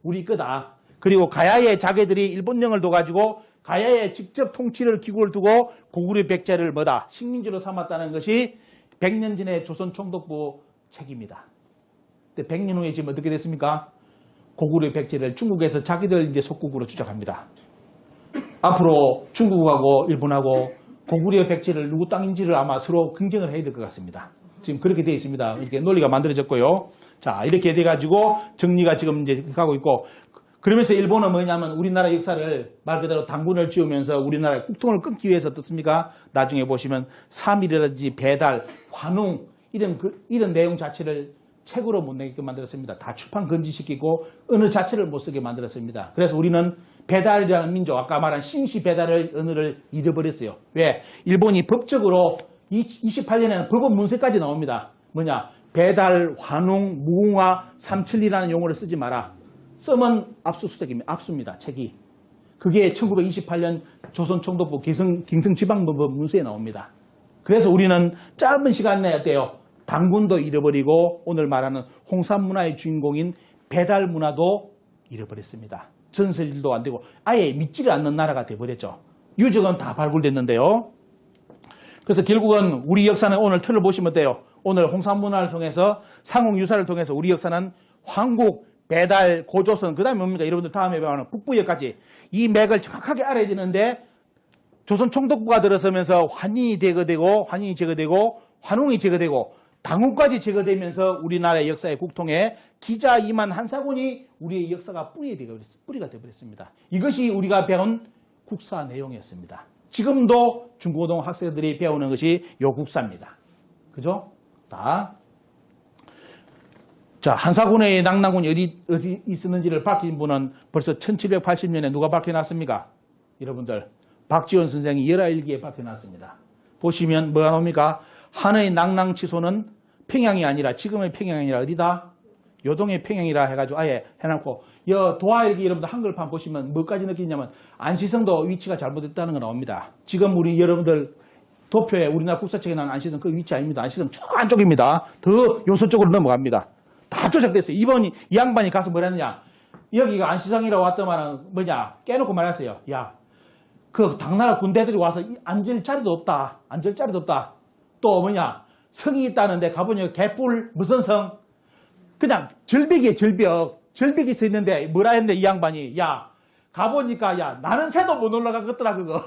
A: 우리 거다. 그리고 가야에 자기들이 일본령을 둬가지고 가야에 직접 통치를 기구를 두고 고구려 백제를 뭐다? 식민지로 삼았다는 것이 100년 전에 조선 총독부 책입니다. 근데 100년 후에 지금 어떻게 됐습니까? 고구려 백제를 중국에서 자기들 이제 속국으로 주장합니다. 앞으로 중국하고 일본하고 고구려 백제를 누구 땅인지를 아마 서로 경쟁을 해야 될 것 같습니다. 지금 그렇게 되어 있습니다. 이렇게 논리가 만들어졌고요. 자, 이렇게 돼가지고 정리가 지금 이제 가고 있고, 그러면서 일본은 뭐냐면 우리나라 역사를 말 그대로 당군을 지으면서 우리나라의 국통을 끊기 위해서 어떻습니까? 나중에 보시면 3.1이라든지 배달, 환웅 이런 내용 자체를 책으로 못 내게끔 만들었습니다. 다 출판 금지시키고 어느 자체를 못 쓰게 만들었습니다. 그래서 우리는 배달이라는 민족, 아까 말한 심시 배달의 언어를 잃어버렸어요. 왜? 일본이 법적으로 28년에는 법원 문서까지 나옵니다. 뭐냐? 배달, 환웅, 무궁화, 삼천리라는 용어를 쓰지 마라. 쓰면 압수수색입니다. 압수입니다. 책이. 그게 1928년 조선총독부 경성지방법원 문서에 나옵니다. 그래서 우리는 짧은 시간 내에 어때요? 당군도 잃어버리고 오늘 말하는 홍산문화의 주인공인 배달문화도 잃어버렸습니다. 전설일도 안 되고 아예 믿지를 않는 나라가 돼버렸죠. 유적은 다 발굴됐는데요. 그래서 결국은 우리 역사는 오늘 틀을 보시면 돼요. 오늘 홍산문화를 통해서 상홍유사를 통해서 우리 역사는 황국, 배달, 고조선, 그 다음에 뭡니까? 여러분들 다음에 배우는 북부역까지 이 맥을 정확하게 알아야 되는데 조선 총독부가 들어서면서 환인이 제거되고 환웅이 제거되고 당군까지 제거되면서 우리나라의 역사의 국통에 기자 이만 한사군이 우리의 역사가 뿌리가 되어버렸습니다. 이것이 우리가 배운 국사 내용이었습니다. 지금도 중고등 학생들이 배우는 것이 요 국사입니다. 그죠? 자, 한사군의 낙랑군이 어디 있었는지를 밝힌 분은 벌써 1780년에 누가 밝혀놨습니까? 여러분들, 박지원 선생이 열하일기에 밝혀놨습니다. 보시면 뭐가 나옵니까? 한의 낙랑치소는 평양이 아니라, 지금의 평양이 아니라 어디다? 요동의 평양이라 해가지고 아예 해놓고, 도하일기 여러분들 한글판 보시면 뭐까지 느끼냐면 안시성도 위치가 잘못됐다는 거 나옵니다. 지금 우리 여러분들 도표에 우리나라 국사책에 나오는 안시성 그 위치 아닙니다. 안시성 저 안쪽입니다. 더 요서 쪽으로 넘어갑니다. 다 조작됐어요. 이 양반이 가서 뭘 했느냐. 여기가 안시성이라고 왔더만은 뭐냐. 깨놓고 말했어요. 야, 그 당나라 군대들이 와서 앉을 자리도 없다. 앉을 자리도 없다. 또 뭐냐. 성이 있다는데 가보니 개뿔 무슨 성. 그냥 절벽이에요. 절벽이 서 있는데 뭐라 했는데 이 양반이. 야, 가보니까 야 나는 새도 못 올라가겠더라 그거.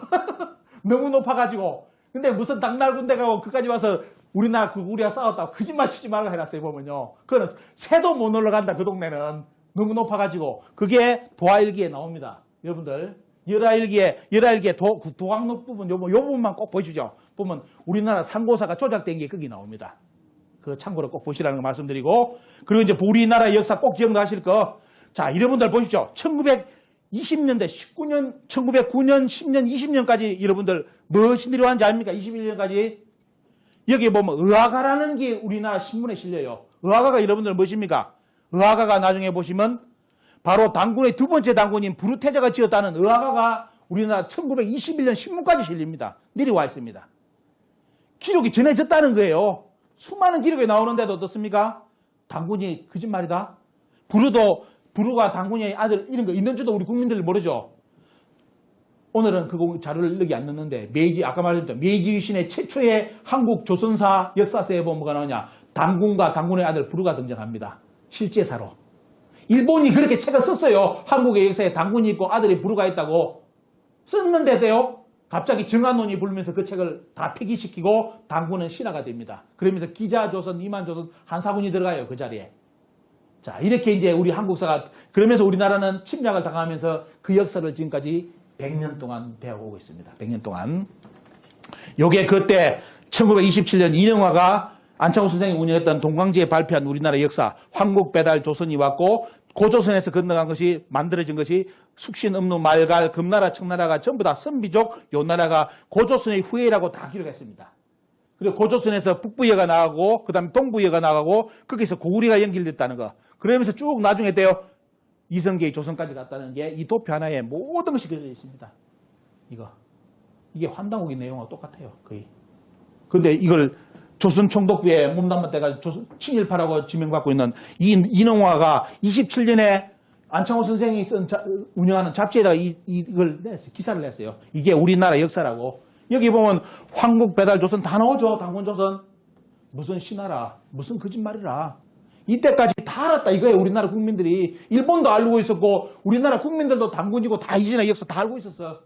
A: 너무 높아가지고. 근데 무슨 당나라 군대가 그까지 와서 우리가 싸웠다고 거짓말 치지 말라 해놨어요, 보면요. 그거는 새도 못 올라간다, 그 동네는. 너무 높아가지고. 그게 도하일기에 나옵니다. 여러분들. 열하일기에 도항록 부분, 요 부분만 꼭 보시죠. 보면 우리나라 상고사가 조작된 게 거기 나옵니다. 그 참고로 꼭 보시라는 거 말씀드리고. 그리고 이제 우리나라 역사 꼭 기억나실 거. 자, 여러분들 보십시오. 1920년대, 1909년, 10년, 20년까지 여러분들 무엇이 이루어진지 압니까? 21년까지. 여기 보면 의화가라는 게 우리나라 신문에 실려요. 의화가가 여러분들 무엇입니까? 의화가가 나중에 보시면 바로 당군의 두 번째 당군인 부르테자가 지었다는 의화가가 우리나라 1921년 신문까지 실립니다. 내려와 있습니다. 기록이 전해졌다는 거예요. 수많은 기록이 나오는데도 어떻습니까? 당군이 거짓말이다. 부르도 부르가 당군의 아들 이런 거 있는지도 우리 국민들 모르죠. 오늘은 그 자료를 여기 안 넣는데 아까 말했던 메이지 유신의 최초의 한국 조선사 역사서에 보면 뭐가 나오냐. 당군과 당군의 아들 부르가 등장합니다. 실제사로. 일본이 그렇게 책을 썼어요. 한국의 역사에 당군이 있고 아들이 부르가 있다고 썼는데도요. 갑자기 정한론이 불면서 그 책을 다 폐기시키고 당군은 신화가 됩니다. 그러면서 기자조선, 이만조선, 한사군이 들어가요. 그 자리에. 자, 이렇게 이제 우리 한국사가 그러면서 우리나라는 침략을 당하면서 그 역사를 지금까지 100년 동안 배워오고 있습니다. 100년 동안. 요게 그때 1927년 이능화가 안창호 선생이 운영했던 동광지에 발표한 우리나라 역사, 황국, 배달, 조선이 왔고 고조선에서 건너간 것이 만들어진 것이 숙신, 음루, 말갈, 금나라, 청나라가 전부 다 선비족, 요 나라가 고조선의 후예라고 다 기록했습니다. 그리고 고조선에서 북부여가 나가고 그 다음에 동부여가 나가고 거기서 고구려가 연결됐다는 거. 그러면서 쭉 나중에 때요. 이성계의 조선까지 갔다는 게 이 도표 하나에 모든 것이 그려져 있습니다. 이게 환단국의 내용하고 똑같아요. 거의. 근데 이걸 조선 총독부에 몸담은 때가 친일파라고 지명받고 있는 이능화가 27년에 안창호 선생이 운영하는 잡지에다가 이걸 기사를 냈어요. 이게 우리나라 역사라고. 여기 보면 황국, 배달, 조선 다 나오죠. 당군, 조선. 무슨 신하라. 무슨 거짓말이라. 이때까지 다 알았다 이거예요. 우리나라 국민들이. 일본도 알고 있었고 우리나라 국민들도 당군이고 다 이전의 역사 다 알고 있었어.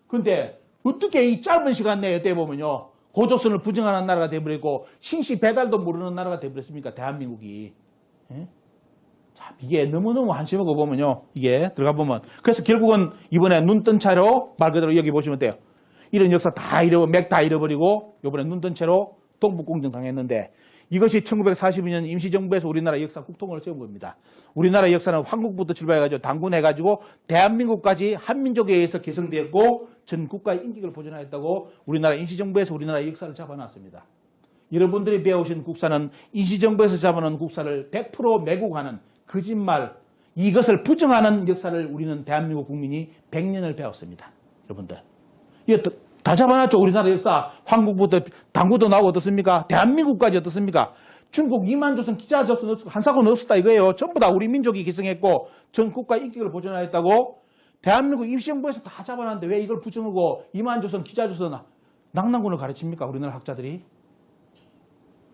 A: 근데 어떻게 이 짧은 시간 내에 어떻게 보면요. 고조선을 부정하는 나라가 돼버리고 신시 배달도 모르는 나라가 돼버렸습니까? 대한민국이. 예? 자, 이게 너무너무 한심하고 보면요. 이게 들어가 보면. 그래서 결국은 이번에 눈뜬 채로 말 그대로 여기 보시면 돼요. 이런 역사 다 맥 다 잃어버리고 이번에 눈뜬 채로 동북공정 당했는데 이것이 1942년 임시정부에서 우리나라 역사 국통을 세운 겁니다. 우리나라 역사는 황국부터 출발해가지고 당군해가지고 대한민국까지 한민족에 의해서 개성되었고 전 국가의 인격을 보존하였다고 우리나라 임시정부에서 우리나라 역사를 잡아놨습니다. 여러분들이 배우신 국사는 임시정부에서 잡아놓은 국사를 100% 매국하는 거짓말, 이것을 부정하는 역사를 우리는 대한민국 국민이 100년을 배웠습니다. 여러분들. 이게 다 잡아놨죠. 우리나라 역사. 황국부터 당구도 나오고 어떻습니까? 대한민국까지 어떻습니까? 중국 이만조선, 기자조선, 한사군 없었다 이거예요. 전부 다 우리 민족이 기성했고 전 국가 인격을 보존하였다고 대한민국 임시정부에서 다 잡아놨는데 왜 이걸 부정하고 이만조선, 기자조선, 낙랑군을 가르칩니까? 우리나라 학자들이.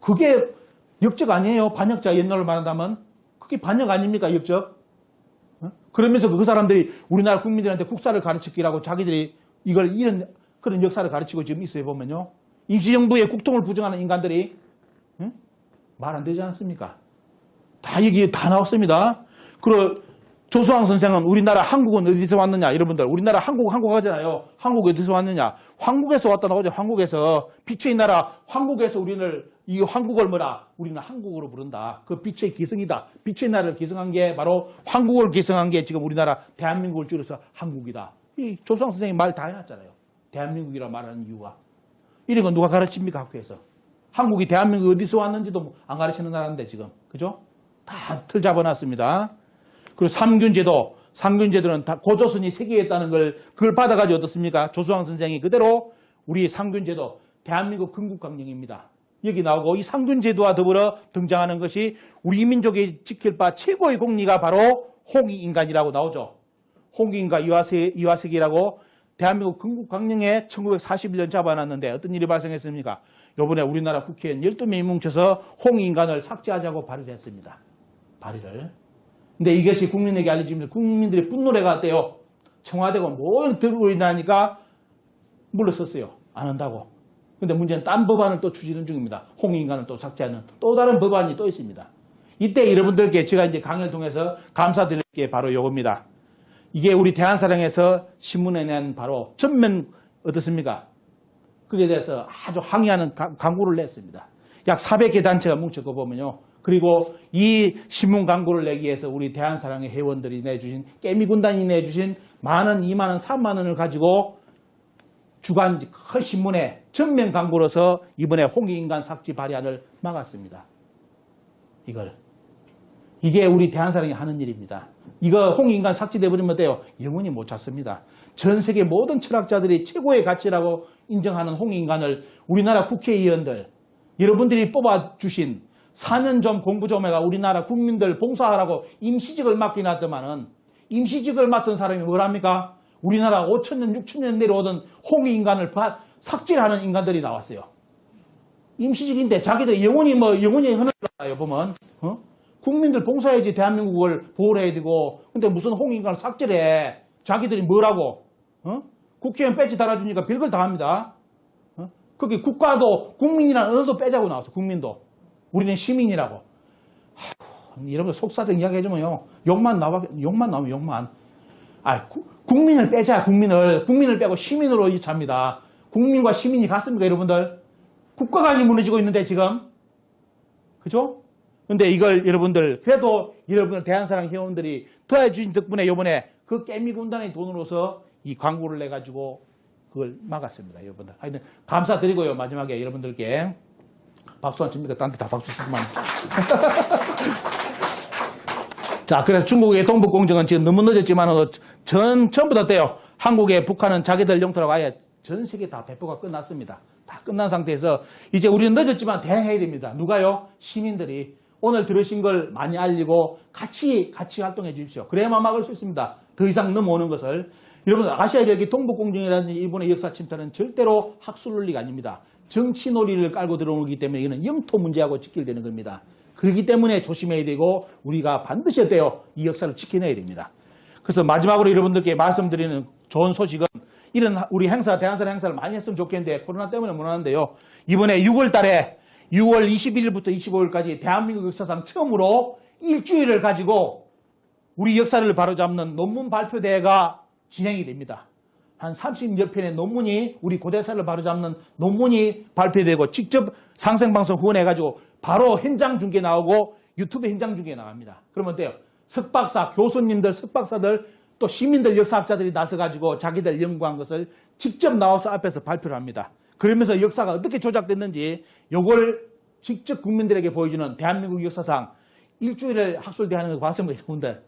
A: 그게 역적 아니에요. 반역자 옛날로 말한다면. 그게 반역 아닙니까? 역적. 그러면서 그 사람들이 우리나라 국민들한테 국사를 가르치기라고 자기들이 이런 그런 역사를 가르치고 지금 있어요. 보면요. 임시정부의 국통을 부정하는 인간들이 말 안 되지 않습니까? 다 여기 다 나왔습니다. 그리고 조수왕 선생은 우리나라 한국은 어디서 왔느냐? 여러분들 우리나라 한국 하잖아요. 한국 어디서 왔느냐? 황국에서 왔다 나오죠. 황국에서. 빛의 나라 황국에서 우리는 이 한국을 뭐라? 우리는 한국으로 부른다. 그 빛의 기성이다. 빛의 나라를 기성한 게 바로 한국을 기성한 게 지금 우리나라 대한민국을 줄여서 한국이다. 이 조수왕 선생이 말 다 해놨잖아요. 대한민국이라 말하는 이유가. 이런 건 누가 가르칩니까? 학교에서. 한국이 대한민국이 어디서 왔는지도 안 가르치는 나라인데 지금. 그죠? 다 틀 잡아놨습니다. 그리고 삼균제도는 다 고조선이 세계했다는 그걸 받아가지고 어떻습니까? 조수왕 선생이 그대로 우리 삼균제도, 대한민국 건국강령입니다. 여기 나오고 이 삼균제도와 더불어 등장하는 것이 우리 민족이 지킬 바 최고의 공리가 바로 홍익인간이라고 나오죠. 홍익인간 이화sek이라고 대한민국 건국강령에 1941년 잡아놨는데 어떤 일이 발생했습니까? 이번에 우리나라 국회의원 12명이 뭉쳐서 홍익인간을 삭제하자고 발의를 했습니다. 발의를. 근데 이것이 국민에게 알려지면서 국민들이 분노를 해갔대요. 청와대가 뭐 들고 있나니까 물러섰어요. 안 한다고. 근데 문제는 딴 법안을 또 추진 중입니다. 홍익인간을 또 삭제하는 또 다른 법안이 또 있습니다. 이때 여러분들께 제가 이제 강의를 통해서 감사드릴 게 바로 이겁니다. 이게 우리 대한사랑에서 신문에 낸 바로 전면 어떻습니까? 그에 대해서 아주 항의하는 광고를 냈습니다. 약 400개 단체가 뭉쳐서 보면요. 그리고 이 신문 광고를 내기 위해서 우리 대한사랑의 회원들이 내주신, 깨미군단이 내주신 만원, 2만원, 3만원을 가지고 주간 큰 신문에 전면 광고로서 이번에 홍익인간 삭제 발의안을 막았습니다. 이게 우리 대한사랑이 하는 일입니다. 이거 홍익인간 삭제돼버리면 어때요? 영원히 못 찾습니다. 전 세계 모든 철학자들이 최고의 가치라고 인정하는 홍익인간을 우리나라 국회의원들, 여러분들이 뽑아주신 4년 좀 공부 좀 해가 우리나라 국민들 봉사하라고 임시직을 맡긴 하더만은 임시직을 맡은 사람이 뭐랍니까? 우리나라 5천년, 6천년 내려오던 홍익인간을 삭제하는 인간들이 나왔어요. 임시직인데 자기들 영원히 하는 거예요, 보면. 국민들 봉사해야지 대한민국을 보호를 해야 되고, 근데 무슨 홍익인간을 삭제를 해. 자기들이 뭐라고? 국회의원 배지 달아주니까 별걸 다 합니다. 거기 국가도, 국민이라는 언어도 빼자고 나왔어, 국민도. 우리는 시민이라고. 여러분, 속사정 이야기 해주면요. 욕만 나오면 욕만. 국민을 빼자, 국민을 빼고 시민으로 이차입니다. 국민과 시민이 같습니까, 여러분들? 국가가 무너지고 있는데, 지금. 그죠? 근데 이걸 여러분들, 그래도 여러분들 대한사랑 회원들이 도와주신 덕분에 요번에 그 깨미군단의 돈으로서 이 광고를 내가지고 그걸 막았습니다, 여러분들. 하여튼 감사드리고요, 마지막에 여러분들께. 박수 안 칩니까? 딴 데 다 박수 치구만. 자, 그래서 중국의 동북공정은 지금 너무 늦었지만 전부 다 어때요? 한국에 북한은 자기들 영토라고 아예 전 세계 다 배포가 끝났습니다. 다 끝난 상태에서 이제 우리는 늦었지만 대응해야 됩니다. 누가요? 시민들이. 오늘 들으신 걸 많이 알리고 같이 활동해 주십시오. 그래야만 막을 수 있습니다. 더 이상 넘어오는 것을. 여러분 아셔야 될 게 동북공정이라든지 일본의 역사 침탈은 절대로 학술 논리가 아닙니다. 정치 논리를 깔고 들어오기 때문에 이거는 영토 문제하고 직결되는 겁니다. 그렇기 때문에 조심해야 되고 우리가 반드시 어때요? 이 역사를 지켜내야 됩니다. 그래서 마지막으로 여러분들께 말씀드리는 좋은 소식은 이런 우리 행사, 대한사랑 행사를 많이 했으면 좋겠는데 코로나 때문에 못 하는데요. 이번에 6월 달에 6월 21일부터 25일까지 대한민국 역사상 처음으로 일주일을 가지고 우리 역사를 바로잡는 논문 발표대회가 진행이 됩니다. 한 30여 편의 논문이 우리 고대사를 바로잡는 논문이 발표되고 직접 상생방송 후원해가지고 바로 현장 중계 나오고 유튜브 현장 중계 나갑니다. 그러면 어때요? 석박사, 교수님들, 석박사들 또 시민들, 역사학자들이 나서가지고 자기들 연구한 것을 직접 나와서 앞에서 발표를 합니다. 그러면서 역사가 어떻게 조작됐는지 요걸 직접 국민들에게 보여주는 대한민국 역사상 일주일을 학술대회 하는 거 봤으면 여러분들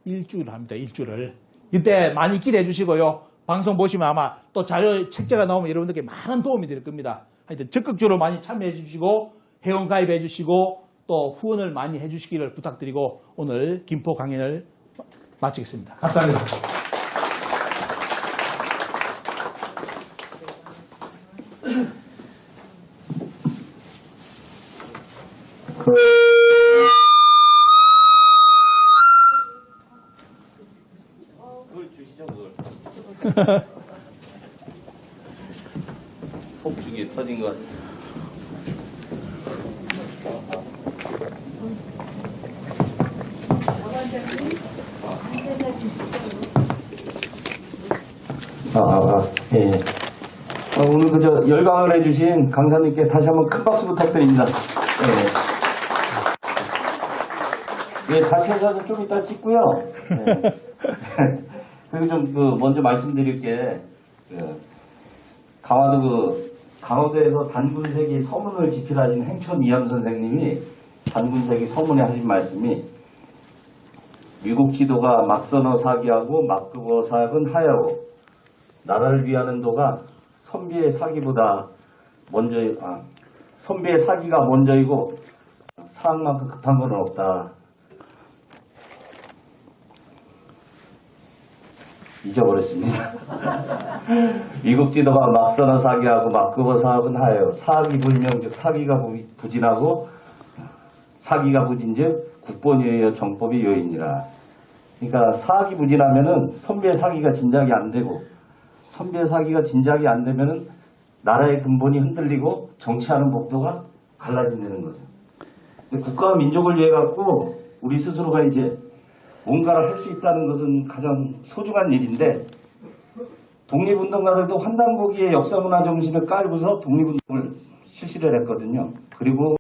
A: 일주일을 합니다. 일주일을. 이때 많이 기대해 주시고요. 방송 보시면 아마 또 자료 책자가 나오면 여러분들께 많은 도움이 될 겁니다. 하여튼 적극적으로 많이 참여해 주시고 회원 가입해 주시고 또 후원을 많이 해 주시기를 부탁드리고 오늘 김포 강연을 마치겠습니다. 감사합니다.
B: 그걸 주시죠, 그걸. 폭죽이 터진 것 같습니다.
C: 예. 오늘 그저 열강을 해주신 강사님께 다시 한번 큰 박수 부탁드립니다. 예. 예, 단체 사진 좀 이따 찍고요. 예. 그리고 좀 먼저 말씀드릴 게 강화도에서 단군세기 서문을 집필하신 행천 이암 선생님이 단군세기 서문에 하신 말씀이 미국 기도가 막선어 사기하고 막급어 사악은 하야오 나라를 위하는 도가 선비의 사기가 먼저이고 사악만큼 급한 건 없다. 잊어버렸습니다. 미국 지도가 막선어 사기하고 막급어 사악은 하여 사악이 불명 즉 사기가 부진하고 사기가 부진즉 국본이 여여 정법이 요인이라. 그러니까 사악이 부진하면은 선비의 사기가 진작이 안 되고 선비의 사기가 진작이 안 되면은 나라의 근본이 흔들리고 정치하는 법도가 갈라진다는 거죠. 국가와 민족을 위해 갖고 우리 스스로가 이제 뭔가를 할 수 있다는 것은 가장 소중한 일인데 독립운동가들도 환단고기의 역사문화 정신을 깔고서 독립운동을 실시를 했거든요. 그리고